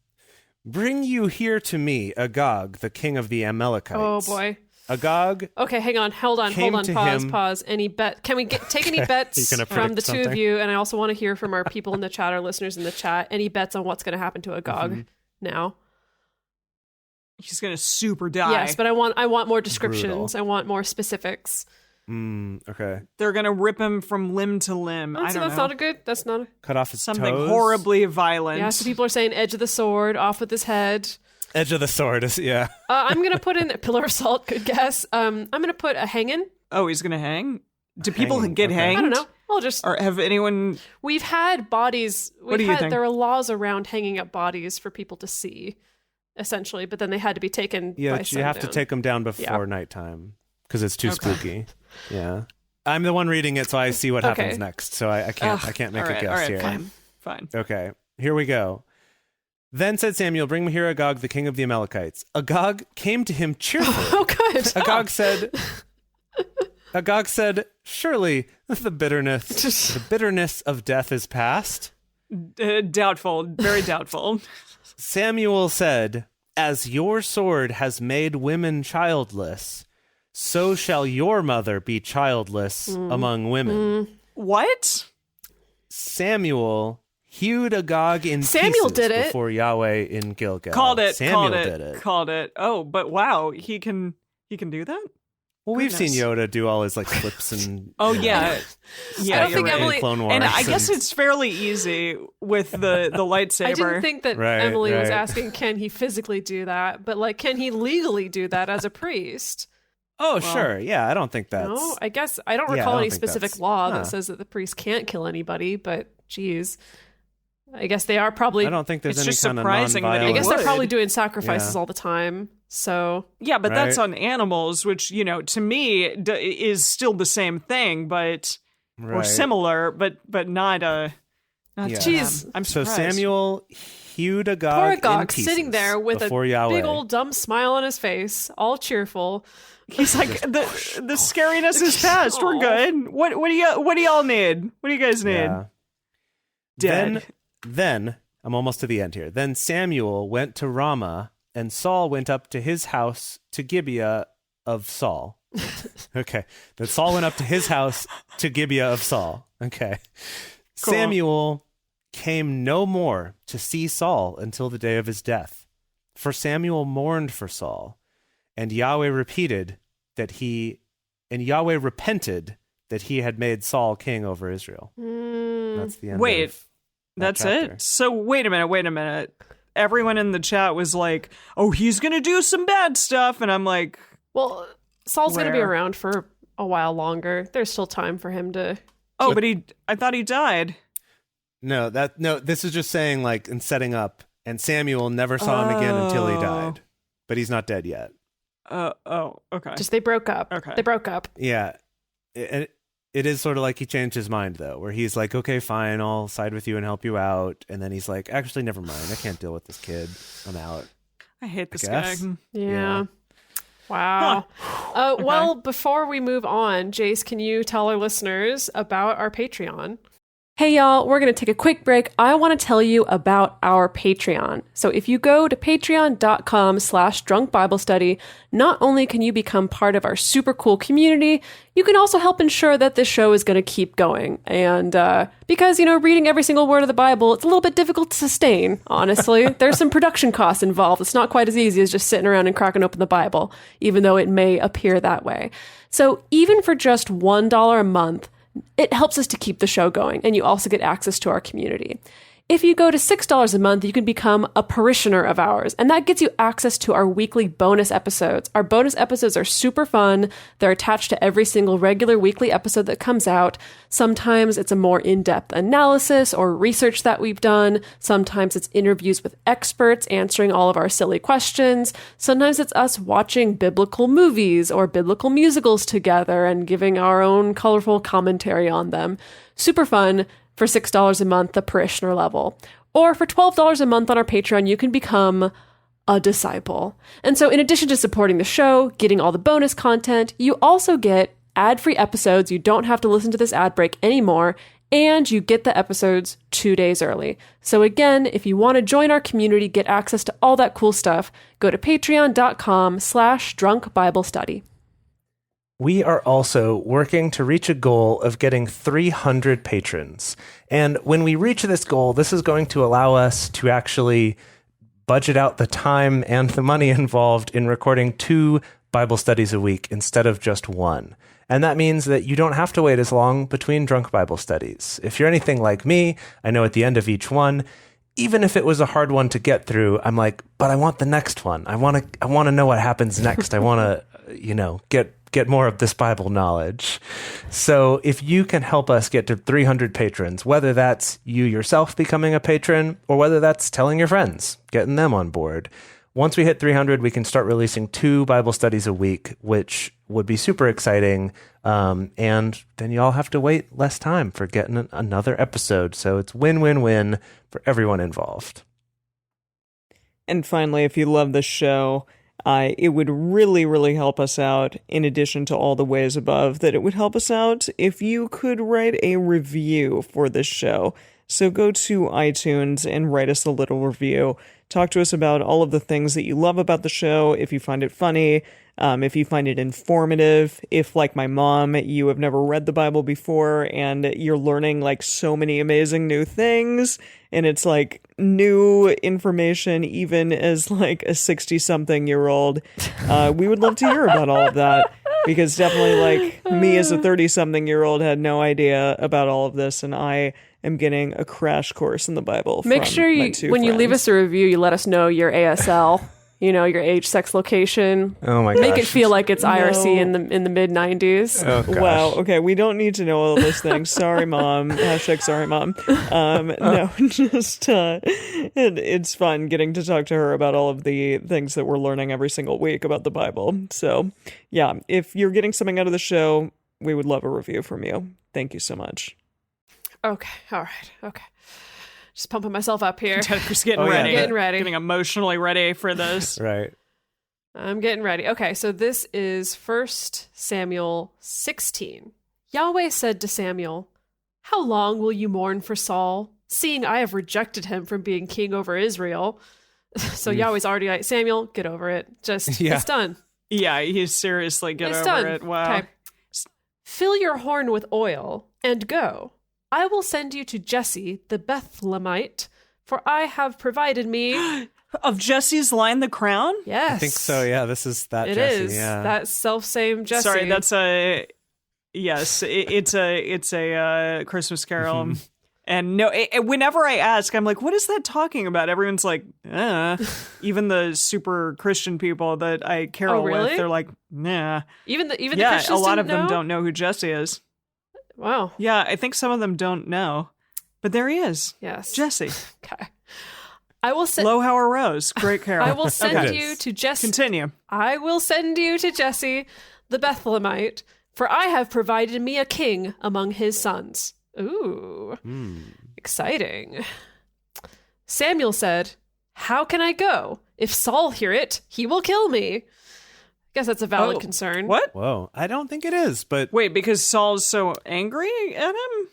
bring you here to me Agag, the king of the Amalekites. Oh boy. Agag, Okay, hang on. Hold on. Came to him- Pause. Any bet? Can we take any bets gonna from the predict two of something? you? And I also want to hear from our people in the chat, our listeners in the chat. Any bets on what's going to happen to Agag Mm-hmm. now? He's gonna super die. Yes, but I want more descriptions. Brutal. I want more specifics. okay. They're gonna rip him from limb to limb. I So don't that's know. not a good. That's not. A, Cut off his Something toes. horribly violent. yeah. So people are saying edge of the sword, off with his head. Edge of the sword is, yeah. I'm gonna put in a pillar of salt. Good guess. I'm gonna put a hanging. Oh, he's gonna hang. Do people Hanging, get okay. hanged? I don't know. I'll just. Or have anyone? We've had bodies. What do you think? There are laws around hanging up bodies for people to see, essentially, but then they had to be taken. Yeah, by but you have to sundown. take them down before nighttime because it's too spooky. Yeah. I'm the one reading it, so I see what Okay. happens next. So I can't make all right, a guess all right, here. fine. Okay, here we go. Then said Samuel, bring me here Agag, the king of the Amalekites. Agag came to him cheerfully. Oh, good. Agag said, surely the bitterness of death is past. Doubtful, very doubtful. Samuel said, as your sword has made women childless, so shall your mother be childless among women. What? Samuel hewed Agag in Samuel pieces did it. before Yahweh in Gilgal. Called it. Samuel did it. Called it. Oh, but wow, he can do that? Well, we've seen Goodness. Yoda do all his like flips and Oh yeah, I yeah. don't You're think right. Emily- in Clone Wars. And I guess it's fairly easy with the lightsaber. I didn't think that Right, Emily was right. asking, can he physically do that? But like, can he legally do that as a priest? Oh, sure. Yeah, I don't think that's. No, I guess I don't Yeah, I recall don't any think specific that's- law huh. that says that the priest can't kill anybody. But geez, I guess they are probably. I don't think there's It's any just kind of surprising that he I non-violent. guess they're would. probably doing sacrifices Yeah. all the time. So Yeah, but that's Right. on animals, which to me is still the same thing, but or Right. similar, but not Yeah. to Jeez. them. I'm So surprised. Samuel hewed poor Agag in Agag pieces sitting there with a before Yahweh. big old dumb smile on his face, all cheerful. He's like the scariness is past. We're Aw. good. What do y'all need? What do you guys need? Yeah. Dead. Then I'm almost to the end here. Then Samuel went to Ramah, and Saul went up to his house to Gibeah of Saul. Okay. Then Saul went up to his house to Gibeah of Saul. Okay. Cool. Samuel came no more to see Saul until the day of his death. For Samuel mourned for Saul, and Yahweh repented that he had made Saul king over Israel. That's the end. Wait, of that That's chapter. it? So wait a minute. Everyone in the chat was like, "Oh, he's gonna do some bad stuff," and I'm like, Well, Saul's going to be Where? around for a while longer. There's still time for him to. "Oh, but I thought he died." No, this is just saying like and setting up. And Samuel never saw him again until he Oh. died, but he's not dead yet. Okay. Just they broke up. Okay. They broke up. Yeah, it is sort of like he changed his mind though, where he's like, okay, fine, I'll side with you and help you out, and then he's like, actually, never mind, I can't deal with this kid. I'm out. I hate this guess. guy. Yeah. Wow. Well, before we move on, Jace, can you tell our listeners about our Patreon? Hey y'all, we're going to take a quick break. I want to tell you about our Patreon. So if you go to patreon.com/drunkbiblestudy, not only can you become part of our super cool community, you can also help ensure that this show is going to keep going. And because, reading every single word of the Bible, it's a little bit difficult to sustain, honestly. There's some production costs involved. It's not quite as easy as just sitting around and cracking open the Bible, even though it may appear that way. So even for just $1 a month, it helps us to keep the show going, and you also get access to our community. If you go to $6 a month, you can become a parishioner of ours, and that gets you access to our weekly bonus episodes. Our bonus episodes are super fun. They're attached to every single regular weekly episode that comes out. Sometimes it's a more in-depth analysis or research that we've done. Sometimes it's interviews with experts answering all of our silly questions. Sometimes it's us watching biblical movies or biblical musicals together and giving our own colorful commentary on them. Super fun. For $6 a month, the parishioner level. Or for $12 a month on our Patreon, you can become a disciple. And so in addition to supporting the show, getting all the bonus content, you also get ad-free episodes. You don't have to listen to this ad break anymore, and you get the episodes 2 days early. So again, if you want to join our community, get access to all that cool stuff, go to patreon.com/drunkbiblestudy. We are also working to reach a goal of getting 300 patrons. And when we reach this goal, this is going to allow us to actually budget out the time and the money involved in recording 2 Bible studies a week instead of just 1. And that means that you don't have to wait as long between drunk Bible studies. If you're anything like me, I know at the end of each one, even if it was a hard one to get through, I'm like, but I want the next one. I want to know what happens next. I want to, get more of this Bible knowledge. So if you can help us get to 300 patrons, whether that's you yourself becoming a patron or whether that's telling your friends, getting them on board. Once we hit 300, we can start releasing 2 Bible studies a week, which would be super exciting. And then you all have to wait less time for getting another episode. So it's win-win-win for everyone involved. And finally, if you love this show, it would really, really help us out, in addition to all the ways above, that it would help us out if you could write a review for this show. So go to iTunes and write us a little review. Talk to us about all of the things that you love about the show, if you find it funny, if you find it informative, if, like my mom, you have never read the Bible before and you're learning like so many amazing new things, and it's like new information even as like a 60-something-year-old. We would love to hear about all of that, because definitely like me as a 30-something-year-old had no idea about all of this, and I am getting a crash course in the Bible. Make sure when you leave us a review, you let us know your ASL, your age, sex, location. Oh my gosh. Make it feel like it's IRC in the mid 90s. Oh, gosh. Wow. Okay, we don't need to know all those things. Sorry, Mom. #sorry, Mom. No, just it's fun getting to talk to her about all of the things that we're learning every single week about the Bible. So, yeah, if you're getting something out of the show, we would love a review from you. Thank you so much. Okay. All right. Okay. Just pumping myself up here. Just getting ready. Getting ready. Getting emotionally ready for this. Right. I'm getting ready. Okay, so this is 1 Samuel 16. Yahweh said to Samuel, "How long will you mourn for Saul, seeing I have rejected him from being king over Israel?" So Yahweh's already like, Samuel, get over it. It's done. Yeah, he's seriously It's over done. it. Wow. Okay. Fill your horn with oil and go. I will send you to Jesse the Bethlehemite, for I have provided me... Of Jesse's line, the crown? Yes. I think so, yeah. This is that It Jesse. is. Yeah. That self-same Jesse. Sorry, that's a... Yes, it's a Christmas Carol. And no, whenever I ask, I'm like, what is that talking about? Everyone's like, even the super Christian people that I carol with, they're like, nah. Even the Christians a lot of them know? don't know who Jesse is. Wow. Yeah, I think some of them don't know. But there he is. Yes. Jesse. Okay. I will send Lowhower Rose. Great carol. I will send you to Jesse. Continue. I will send you to Jesse the Bethlehemite, for I have provided me a king among his sons. Ooh. Exciting. Samuel said, "How can I go? If Saul hear it, he will kill me." Guess that's a valid concern. What? Whoa. I don't think it is, but... Wait, because Saul's so angry at him?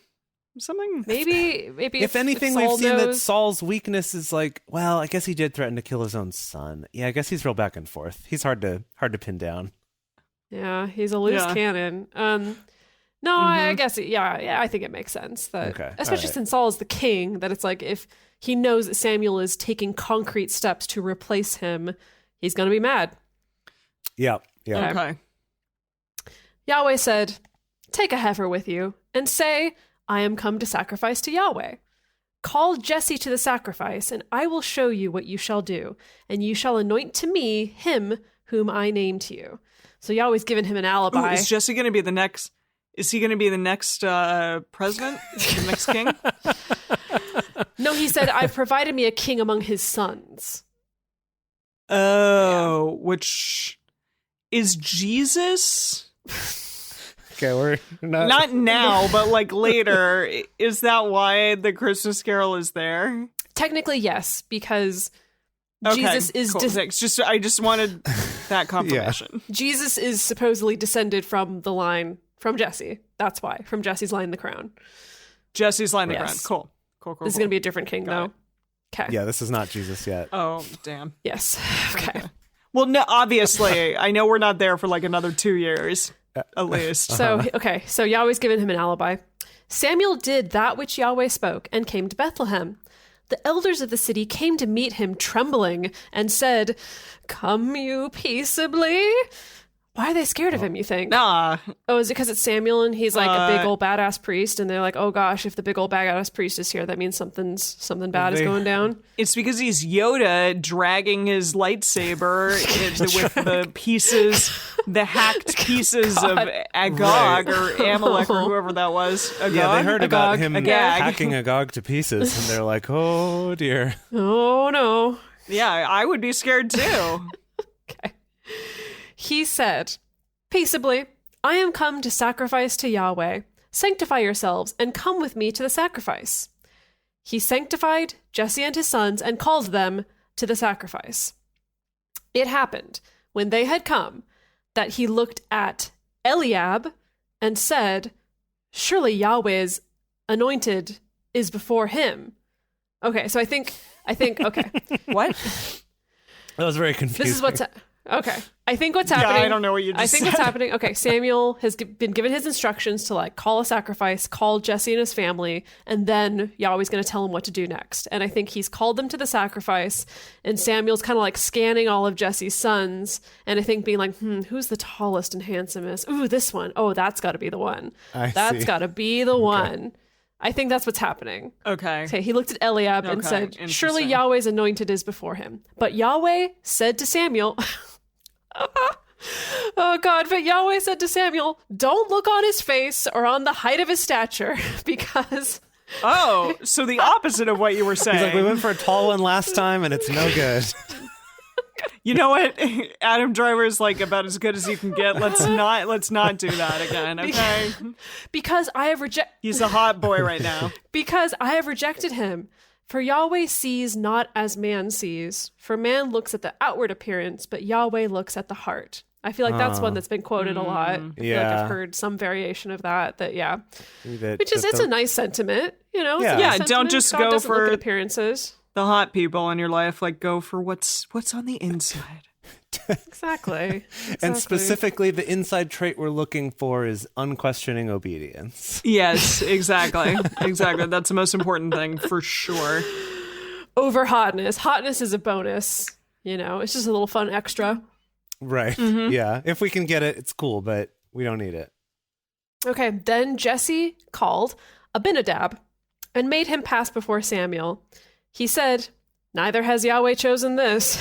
Something? Maybe If anything, Saul we've seen that knows- Saul's weakness is like, well, I guess he did threaten to kill his own son. Yeah, I guess he's real back and forth. He's hard to pin down. Yeah, he's a loose cannon. No, I guess, I think it makes sense. That, Okay, especially all right. since Saul is the king, that it's like if he knows that Samuel is taking concrete steps to replace him, he's going to be mad. Yeah. Okay. Yahweh said, "Take a heifer with you and say, I am come to sacrifice to Yahweh. Call Jesse to the sacrifice, and I will show you what you shall do, and you shall anoint to me him whom I name to you. So Yahweh's given him an alibi. Ooh, is Jesse going to be the next? Is he going to be the next president? The next king? No, he said, I've provided me a king among his sons. Oh, which is Jesus? Okay, we're Not now, but like later. Is that why the Christmas Carol is there? Technically, yes, because Okay, Jesus is cool. Thanks. I just wanted that confirmation. Jesus is supposedly descended from the line from Jesse. That's why. From Jesse's line, the crown. Jesse's line the Yes. crown. Cool. This is going to be a different king, though. Okay. Yeah, this is not Jesus yet. Oh, damn. Yes. Okay. Well, no, obviously, I know we're not there for like another 2 years, at least. So Yahweh's given him an alibi. Samuel did that which Yahweh spoke and came to Bethlehem. The elders of the city came to meet him trembling and said, "Come you peaceably?" Why are they scared of him, you think? Nah. Oh, is it because it's Samuel and he's like a big old badass priest and they're like, oh gosh, if the big old badass priest is here, that means something bad is going down? It's because he's Yoda dragging his lightsaber with the pieces, the hacked pieces of Agog or Amalek or whoever that was. Agog? Yeah, they heard about him Agag. hacking Agog to pieces, and they're like, oh dear. Oh no. Yeah, I would be scared too. Okay. He said, "Peaceably, I am come to sacrifice to Yahweh. Sanctify yourselves and come with me to the sacrifice." He sanctified Jesse and his sons and called them to the sacrifice. It happened, when they had come, that he looked at Eliab and said, "Surely Yahweh's anointed is before him." Okay, so I think, okay. What? That was very confusing. This is what's... Okay. I think what's happening... I don't know what you just what's happening... Okay, Samuel has been given his instructions to like call a sacrifice, call Jesse and his family, and then Yahweh's going to tell him what to do next. And I think he's called them to the sacrifice, and Samuel's kind of like scanning all of Jesse's sons, and I think being like, who's the tallest and handsomest? Ooh, this one. Oh, that's got to be the one. That's got to be the one. I think that's what's happening. Okay. Okay, he looked at Eliab and said, "Surely Interesting. Yahweh's anointed is before him." But Yahweh said to Samuel... Oh God, but Yahweh said to Samuel, "Don't look on his face or on the height of his stature, because..." Oh, so the opposite of what you were saying. He's like, we went for a tall one last time, and it's no good. You know what? Adam Driver is like about as good as you can get. Let's not do that again, okay? Because I have He's a hot boy right now. Because I have rejected him. For Yahweh sees not as man sees. For man looks at the outward appearance, but Yahweh looks at the heart. I feel like that's one that's been quoted a lot. I feel like Yeah. I've heard some variation of that. That- Which is, that it's the- a nice sentiment, you know? It's a Yeah. nice Yeah, sentiment. don't just God go doesn't look for- at appearances. The hot people in your life, like, go for what's on the inside. Exactly. And specifically, the inside trait we're looking for is unquestioning obedience. Yes, exactly. Exactly. That's the most important thing for sure. Over hotness. Hotness is a bonus. You know, it's just a little fun extra. Right. Mm-hmm. Yeah. If we can get it, it's cool, but we don't need it. Okay, then Jesse called Abinadab and made him pass before Samuel. He said, "Neither has Yahweh chosen this."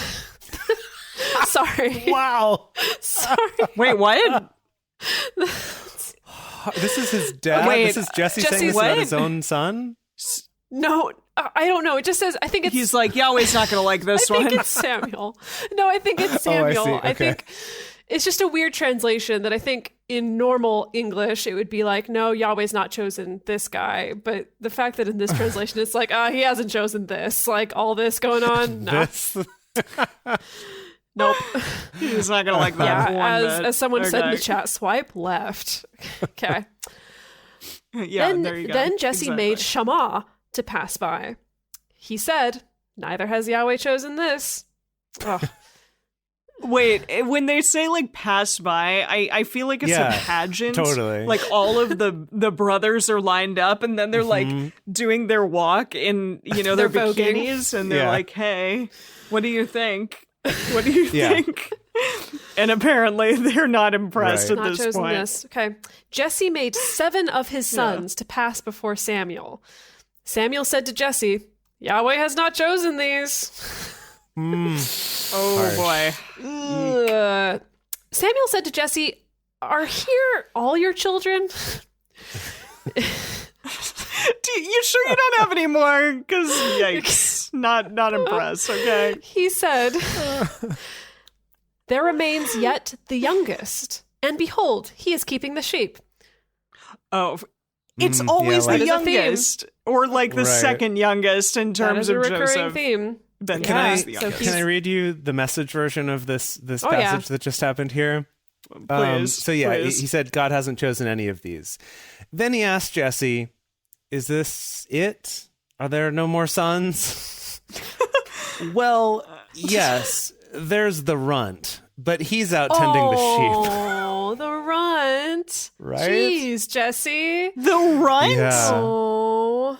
Sorry. Wow. Sorry. Wait, what? This is his dad? Wait, this is Jesse saying Jesse, this about what? his own son? No, I don't know. It just says, I think it's... He's like, Yahweh's not going to like this I think one. it's Samuel. No, I think it's Oh, I Samuel. see. I Okay. think it's just a weird translation that I think in normal English it would be like, no, Yahweh's not chosen this guy. But the fact that in this translation it's like, he hasn't chosen this. Like all this going on. No. This? Nope. He's not going to like that one bit. As someone said in the Okay. chat, swipe left. Okay. Yeah, there you go. Then Jesse Exactly. made Shammah to pass by. He said, "Neither has Yahweh chosen this." Oh. Wait, when they say like pass by, I feel like it's Yeah, a pageant. totally. Like all of the brothers are lined up and then they're like doing their walk in, their They're voguing. bikinis and they're Yeah. like, "Hey, what do you think? What do you Yeah. think?" And apparently they're not impressed Right. at Not this chosen point. this. Okay. Jesse made 7 of his sons to pass before Samuel. Samuel said to Jesse, Yahweh has not chosen these. Oh, boy. Samuel said to Jesse, are here all your children? You sure you don't have any more? Because, yikes. Not impressed, okay? He said, there remains yet the youngest, and behold, he is keeping the sheep. Oh, it's always like- the That is a theme. youngest, or like the Right. second youngest in That terms is a of recurring Joseph. theme. Then Can I he's the so youngest. he's- can I read you the message version of this Oh, yeah. passage that just happened here? Please. So yeah, please. he said God hasn't chosen any of these. Then he asked Jesse, "Is this it? Are there no more sons?" Well, yes. There's the runt, but he's out tending the sheep. Oh, the runt. Right? Jeez, Jesse. The runt? Yeah. Oh.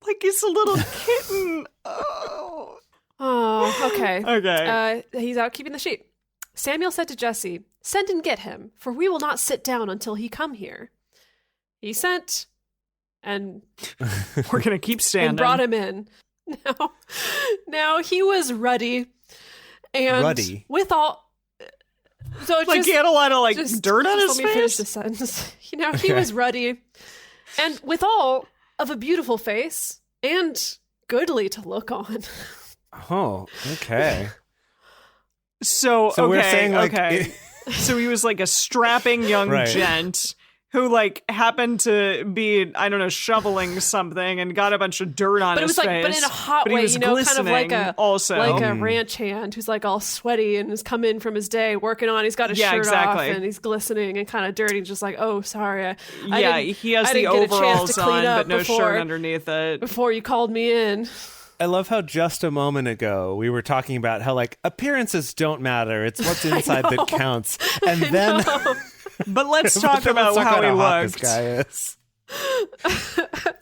Like it's a little kitten. Oh. Oh, okay. Okay. He's out keeping the sheep. Samuel said to Jesse, send and get him, for we will not sit down until he come here. He sent and We're going to keep standing. and brought him in. Now he was ruddy and Ruddy? with all. So Like just, he had a lot of like just- dirt on just his let me finish face. the sentence. He was ruddy and withal of a beautiful face and goodly to look on. Oh, okay. So okay, we're saying like okay. So he was like a strapping young Right. gent who like happened to be, I don't know, shoveling something and got a bunch of dirt on But it his was like, face. but in a hot But he way, was kind of like glistening also. a ranch hand who's like all sweaty and has come in from his day working on. He's got his Yeah, shirt exactly. off and he's glistening and kind of dirty. Just like, oh, sorry, I Yeah, didn't- he has I the didn't get a chance overalls to clean on, up but no before- shirt underneath it. before you called me in. I love how just a moment ago we were talking about how like appearances don't matter. It's what's inside that counts. And then But let's talk then about let's talk how he hot this looked. guy is.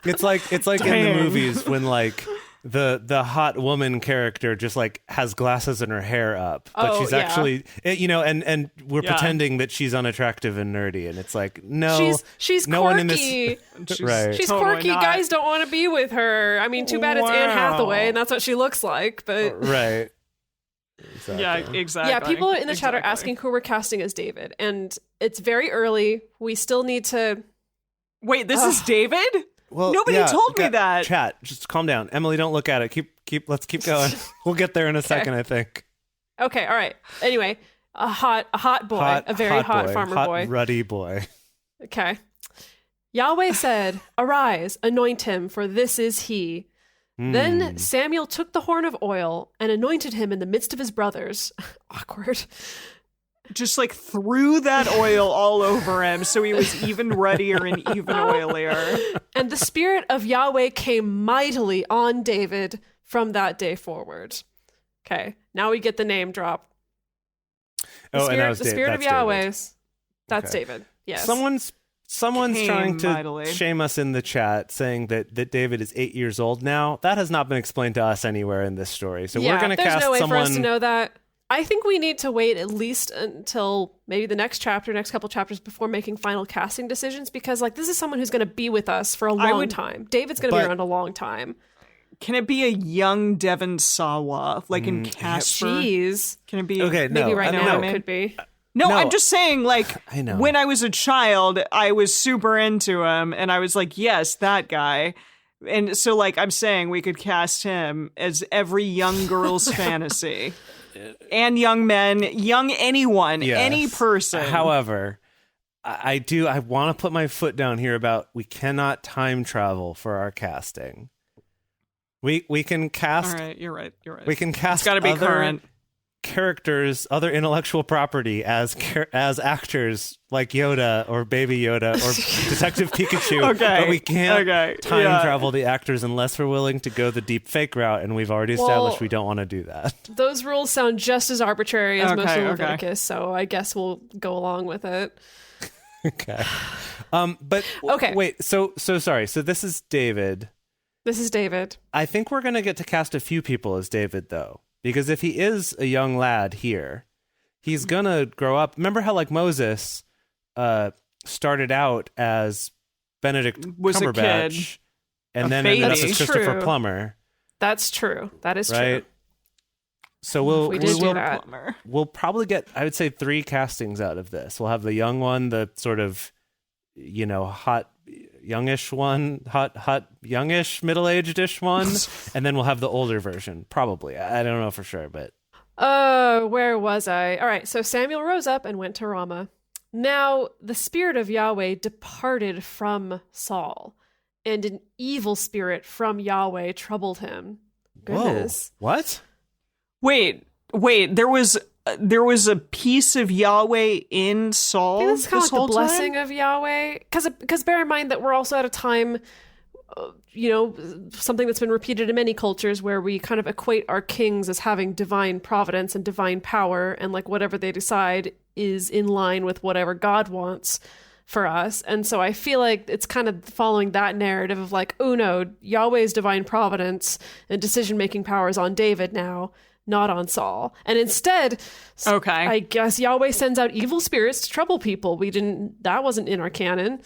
It's like in the Damn. movies when like the hot woman character just like has glasses and her hair up, but Oh, she's yeah. actually and we're Yeah. pretending that she's unattractive and nerdy, and it's like no, she's no one in this- quirky. She's Right. She's totally quirky. not. Guys don't want to be with her. I mean, too bad it's Anne Wow. Hathaway, and that's what she looks like. But right. Yeah, Exactly. exactly. yeah, people in the chat are Exactly. asking who we're casting as David, and it's very early. We still need to. Wait, this is David? Well, Nobody yeah, told me that. Chat, just calm down. Emily, don't look at it. Let's keep going. We'll get there in a second, I think. Okay, all right. Anyway, a hot boy, a very hot boy, farmer hot, boy. ruddy boy. Okay. Yahweh said, "Arise, anoint him, for this is he." Then Samuel took the horn of oil and anointed him in the midst of his brothers. Awkward. Just like threw that oil all over him so he was even ruddier and even oilier. And the spirit of Yahweh came mightily on David from that day forward. Okay, now we get the name drop. Oh, and that was The spirit of that's David. Yahweh's. That's Okay. David. Yes. Someone's Came trying to mightily. shame us in the chat, saying that David is 8 years old now. That has not been explained to us anywhere in this story. So yeah, we're going to there's cast no way someone. for us to know that. I think we need to wait at least until maybe the next couple chapters before making final casting decisions, because like this is someone who's going to be with us for a long time. David's going to be But- around a long time. Can it be a young Devon Sawa, like in Casper? Jeez. Can it be? Okay, no, Maybe right I now know. it could be. No, No. I'm just saying, like, I know. when I was a child, I was super into him, and I was like, yes, that guy. And so, like, I'm saying we could cast him as every young girl's fantasy. And young men, young anyone, Yes. any person. However, I want to put my foot down here about we cannot time travel for our casting. We can All cast right, you're right. You're right. we can cast It's got to be other current. characters, other intellectual property as actors like Yoda or Baby Yoda or Detective Pikachu. Okay, But we can't okay, time yeah. travel the actors unless we're willing to go the deep fake route, and we've already established we don't want to do that. Those rules sound just as arbitrary as most Okay, of okay. Leviticus, so I guess we'll go along with it. Okay. But Okay. wait, so sorry. So this is David. This is David. I think we're going to get to cast a few people as David, though, because if he is a young lad here, he's going to grow up. Remember how, like, Moses started out as Benedict Was a Cumberbatch and A then ended up baby. as That's Christopher true. Plummer, That's true. That is right? true. So we'll We did do we'll, that. Plumber. we'll probably get, I would say, 3 castings out of this. We'll have the young one, the sort of, hot youngish one, hot youngish middle-aged-ish one, and then we'll have the older version. Probably, I don't know for sure, but Where was I? All right, so Samuel rose up and went to Ramah. Now the Spirit of Yahweh departed from Saul, and an evil spirit from Yahweh troubled him. Goodness. Whoa, what? Wait. There was a piece of Yahweh in Saul. I think that's kind this of like whole the blessing time? of Yahweh. Because bear in mind that we're also at a time, something that's been repeated in many cultures where we kind of equate our kings as having divine providence and divine power, and like whatever they decide is in line with whatever God wants for us. And so I feel like it's kind of following that narrative of like, oh no, Yahweh's divine providence and decision-making power is on David now, not on Saul. And instead, Okay. I guess Yahweh sends out evil spirits to trouble people. That wasn't in our canon.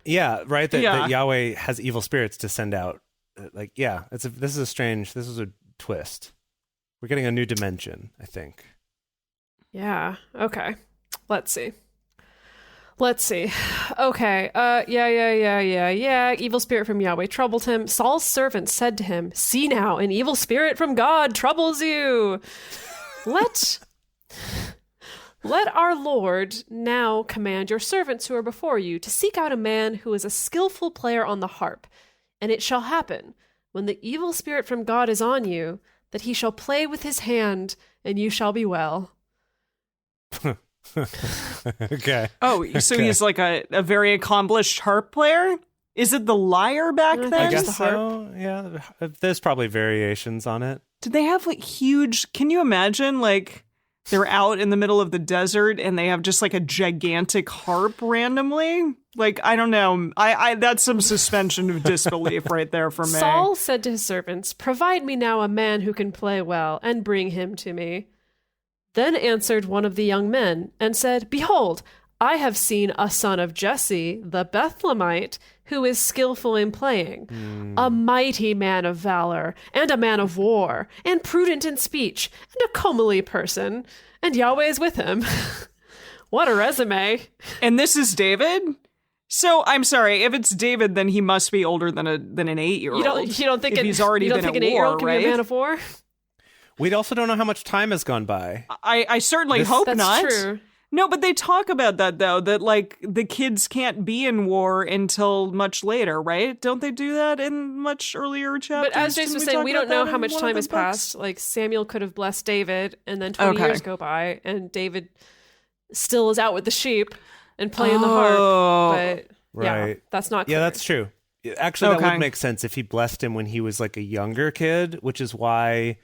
Yeah, right. That Yeah. Yahweh has evil spirits to send out. This is a twist. We're getting a new dimension, I think. Yeah. Okay. Let's see. Okay. Yeah. Evil spirit from Yahweh troubled him. Saul's servant said to him, "See now, an evil spirit from God troubles you. Let our Lord now command your servants who are before you to seek out a man who is a skillful player on the harp. And it shall happen, when the evil spirit from God is on you, that he shall play with his hand, and you shall be well." Okay. Oh, so Okay. he's like a very accomplished harp player? Is it the lyre back I then? I think guess the harp. so. Yeah, there's probably variations on it. Did they have like huge? Can you imagine like they're out in the middle of the desert and they have just like a gigantic harp randomly? Like I don't know. I that's some suspension of disbelief right there for me. Saul said to his servants, "Provide me now a man who can play well, and bring him to me." Then answered one of the young men, and said, "Behold, I have seen a son of Jesse, the Bethlehemite, who is skillful in playing, a mighty man of valor, and a man of war, and prudent in speech, and a comely person, and Yahweh is with him." What a resume. And this is David. So I'm sorry, if it's David, then he must be older than an 8-year-old. You don't think if he's already you don't been think at an 8-year-old war, can be a right? man of war? We also don't know how much time has gone by. I certainly hope That's not. true. No, but they talk about that though, that like the kids can't be in war until much later, right? Don't they do that in much earlier chapters? But as Jason Didn't was we saying, talk we about don't know that how in much one of time the has books? passed. Like Samuel could have blessed David, and then 20 Okay. years go by, and David still is out with the sheep and playing the harp. Oh. But yeah, Right. that's not Yeah, clear. that's true. Actually, that Okay. would make sense if he blessed him when he was like a younger kid, which is why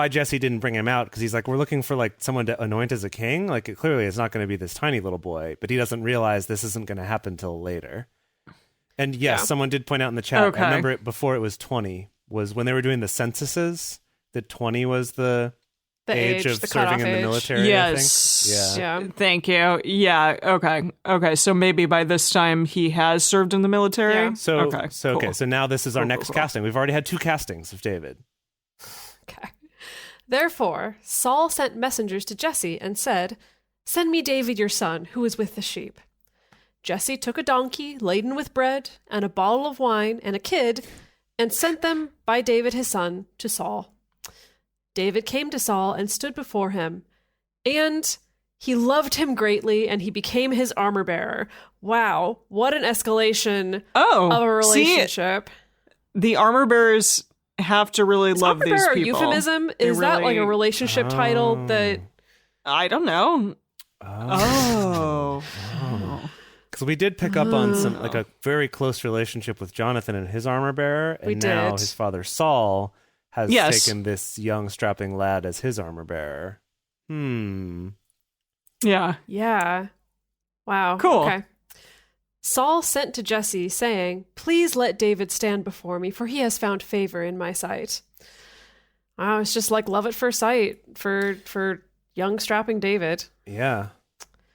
Jesse didn't bring him out, because he's like, we're looking for like someone to anoint as a king. Like clearly it's not going to be this tiny little boy, but he doesn't realize this isn't going to happen till later. And yes, Yeah. someone did point out in the chat, Okay. I remember it before it was 20, was when they were doing the censuses, that 20 was the age of the serving cutoff in the age. military, Yes. I think. Yeah. Yeah. Thank you. Yeah. Okay. So maybe by this time he has served in the military. Yeah. So cool. so now this is our Cool, next cool. casting. We've already had 2 castings of David. Okay. Therefore, Saul sent messengers to Jesse and said, "Send me David your son, who is with the sheep." Jesse took a donkey laden with bread and a bottle of wine and a kid, and sent them by David his son to Saul. David came to Saul and stood before him, and he loved him greatly, and he became his armor bearer. Wow, what an escalation Oh, of a see, relationship. the armor bearers have to really Is love armor these bearer a people. euphemism? They Is that like a really- relationship title that... I don't know. Oh. Because we did pick up on some like a very close relationship with Jonathan and his armor bearer, and We now did. his father Saul has Yes. taken this young strapping lad as his armor bearer. Yeah. Yeah. Wow. Cool. Okay. Saul sent to Jesse, saying, "Please let David stand before me, for he has found favor in my sight." Wow, it's just like love at first sight for young strapping David. Yeah.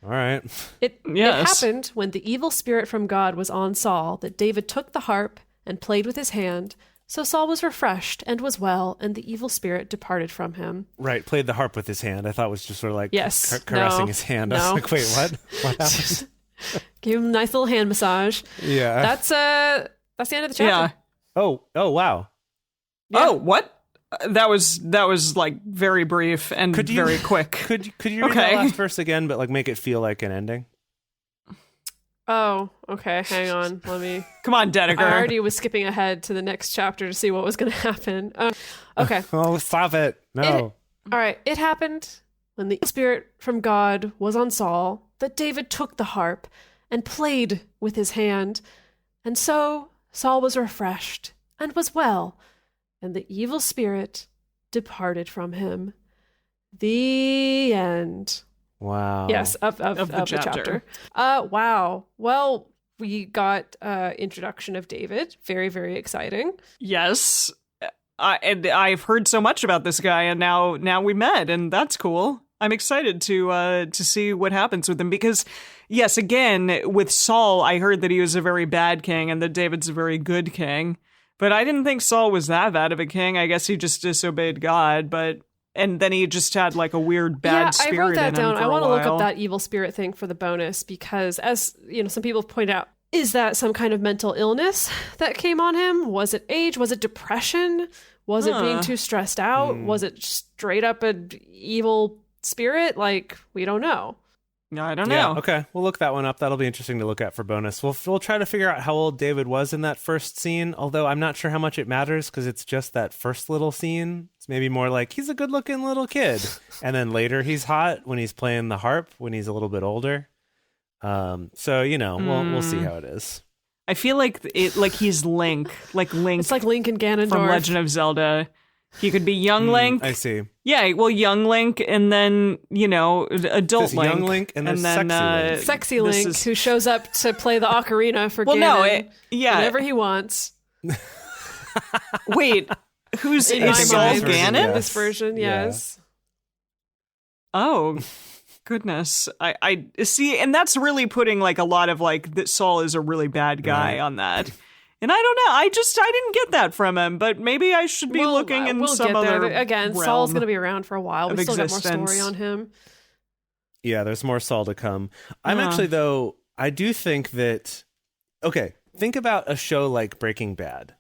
All right. It Yes. happened when the evil spirit from God was on Saul that David took the harp and played with his hand. So Saul was refreshed and was well, and the evil spirit departed from him. Right, played the harp with his hand. I thought it was just sort of like Yes. caressing his hand. I was like, wait, what? What happened? Give him a nice little hand massage. Yeah. That's the end of the chapter. Yeah. Oh, wow. Yeah. Oh, what? That was like very brief and very quick. Could you read that last verse again, but like make it feel like an ending? Oh, okay. Hang on. Let me. Come on, Dedeker. I already was skipping ahead to the next chapter to see what was going to happen. Okay. Oh, stop it. No. All right. It happened when the spirit from God was on Saul that David took the harp and played with his hand. And so Saul was refreshed and was well, and the evil spirit departed from him. The end. Wow. Yes, of the chapter. Wow. Well, we got introduction of David. Very, very exciting. Yes. And I've heard so much about this guy, and now we met, and that's cool. I'm excited to see what happens with him because, yes, again, with Saul, I heard that he was a very bad king and that David's a very good king. But I didn't think Saul was that bad of a king. I guess he just disobeyed God, and then he just had like a weird bad spirit in him. I wrote that down. I want to look while. up that evil spirit thing for the bonus because, as you know, some people point out, is that some kind of mental illness that came on him? Was it age? Was it depression? Was it being too stressed out? Was it straight up an evil spirit? Like, we don't know. I don't know. Yeah, okay, we'll look that one up. That'll be interesting to look at for bonus. We'll try to figure out how old David was in that first scene, although I'm not sure how much it matters because it's just that first little scene. It's maybe more like he's a good-looking little kid, and then later he's hot when he's playing the harp when he's a little bit older. So we'll see how it is. I feel like he's Link, like Link. It's like Link and Ganondorf from Legend of Zelda. He could be young Link. I see. Yeah, well, young Link, and then adult Link, young Link, and then sexy Link, who shows up to play the ocarina for Ganon whenever he wants. Wait, who's in is Saul mind, Ganon? This version, yes. Oh, goodness. I see, and that's really putting like a lot of like that Saul is a really bad guy on that. And I don't know. I didn't get that from him, but maybe I should be looking in some other again, realm. Saul's going to be around for a while. We still got more existence. story on him. Yeah, there's more Saul to come. I'm actually, though, I do think that, okay, think about a show like Breaking Bad,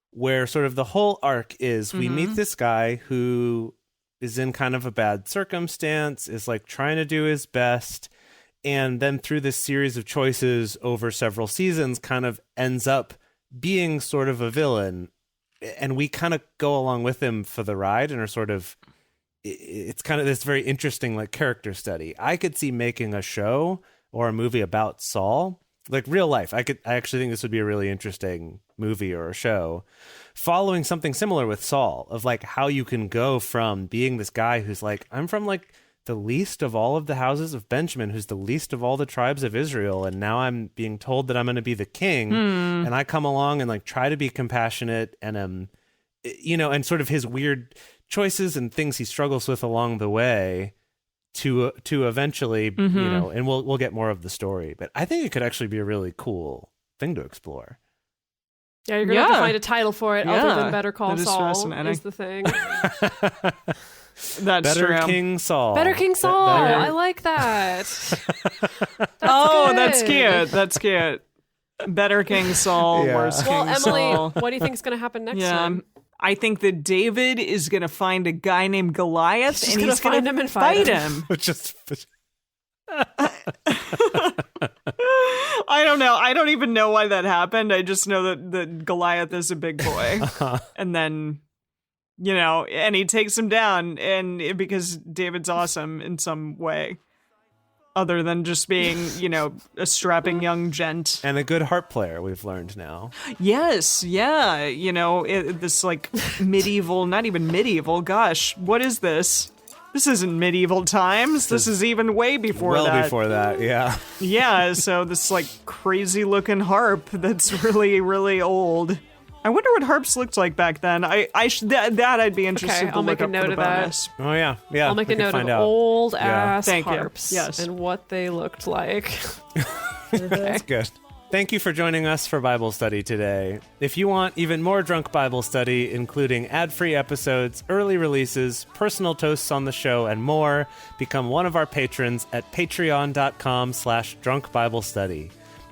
where sort of the whole arc is we meet this guy who is in kind of a bad circumstance, is like trying to do his best, and then through this series of choices over several seasons kind of ends up being sort of a villain, and we kind of go along with him for the ride and are sort of, it's kind of this very interesting like character study. I could see making a show or a movie about Saul, like real life. I actually think this would be a really interesting movie or a show following something similar with Saul, of like how you can go from being this guy who's like, I'm from like the least of all of the houses of Benjamin, who's the least of all the tribes of Israel, and now I'm being told that I'm going to be the king, and I come along and like try to be compassionate, and and sort of his weird choices and things he struggles with along the way to eventually, and we'll get more of the story. But I think it could actually be a really cool thing to explore. Yeah, you're gonna have to find a title for it other than Better Call Saul is the thing. That's Better true. King Saul. Better King Saul. I like that. That's cute. That's cute. Better King Saul, worse King Emily, Saul. what do you think is going to happen next time? I think that David is going to find a guy named Goliath, and he's going to fight him. I don't know. I don't even know why that happened. I just know that Goliath is a big boy. And then, and he takes him down, and because David's awesome in some way. Other than just being, a strapping young gent. And a good harp player, we've learned now. Yes, yeah. This like medieval, not even medieval, gosh, what is this? This isn't medieval times. This is even way before that. Well before that, yeah. Yeah, so this like crazy looking harp that's really, really old. I wonder what harps looked like back then. I'd be interested to look up for the bonus. Oh yeah. I'll make a note of old ass Thank harps you. Yes. and what they looked like. That's good. Thank you for joining us for Bible study today. If you want even more Drunk Bible Study, including ad-free episodes, early releases, personal toasts on the show, and more, become one of our patrons at patreon.com/drunkbiblestudy.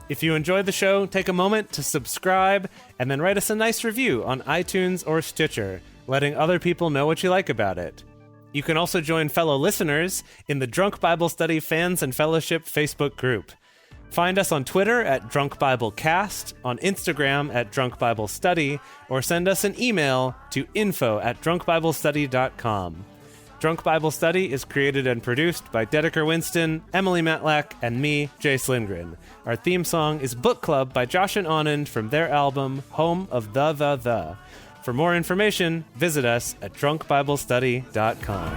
If you enjoyed the show, take a moment to subscribe and then write us a nice review on iTunes or Stitcher, letting other people know what you like about it. You can also join fellow listeners in the Drunk Bible Study Fans and Fellowship Facebook group. Find us on Twitter at Drunk Bible Cast, on Instagram at Drunk Bible Study, or send us an email to info@drunkbiblestudy.com. Drunk Bible Study is created and produced by Dedeker Winston, Emily Matlack, and me, Jace Lindgren. Our theme song is Book Club by Josh and Anand from their album Home of the. For more information, visit us at drunkbiblestudy.com.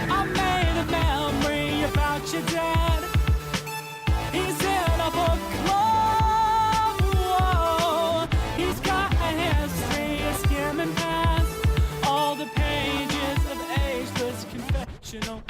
I made a memory about your dad. He's in a book club. Whoa. He's got a history of skimming past all the pages of ageless confessional.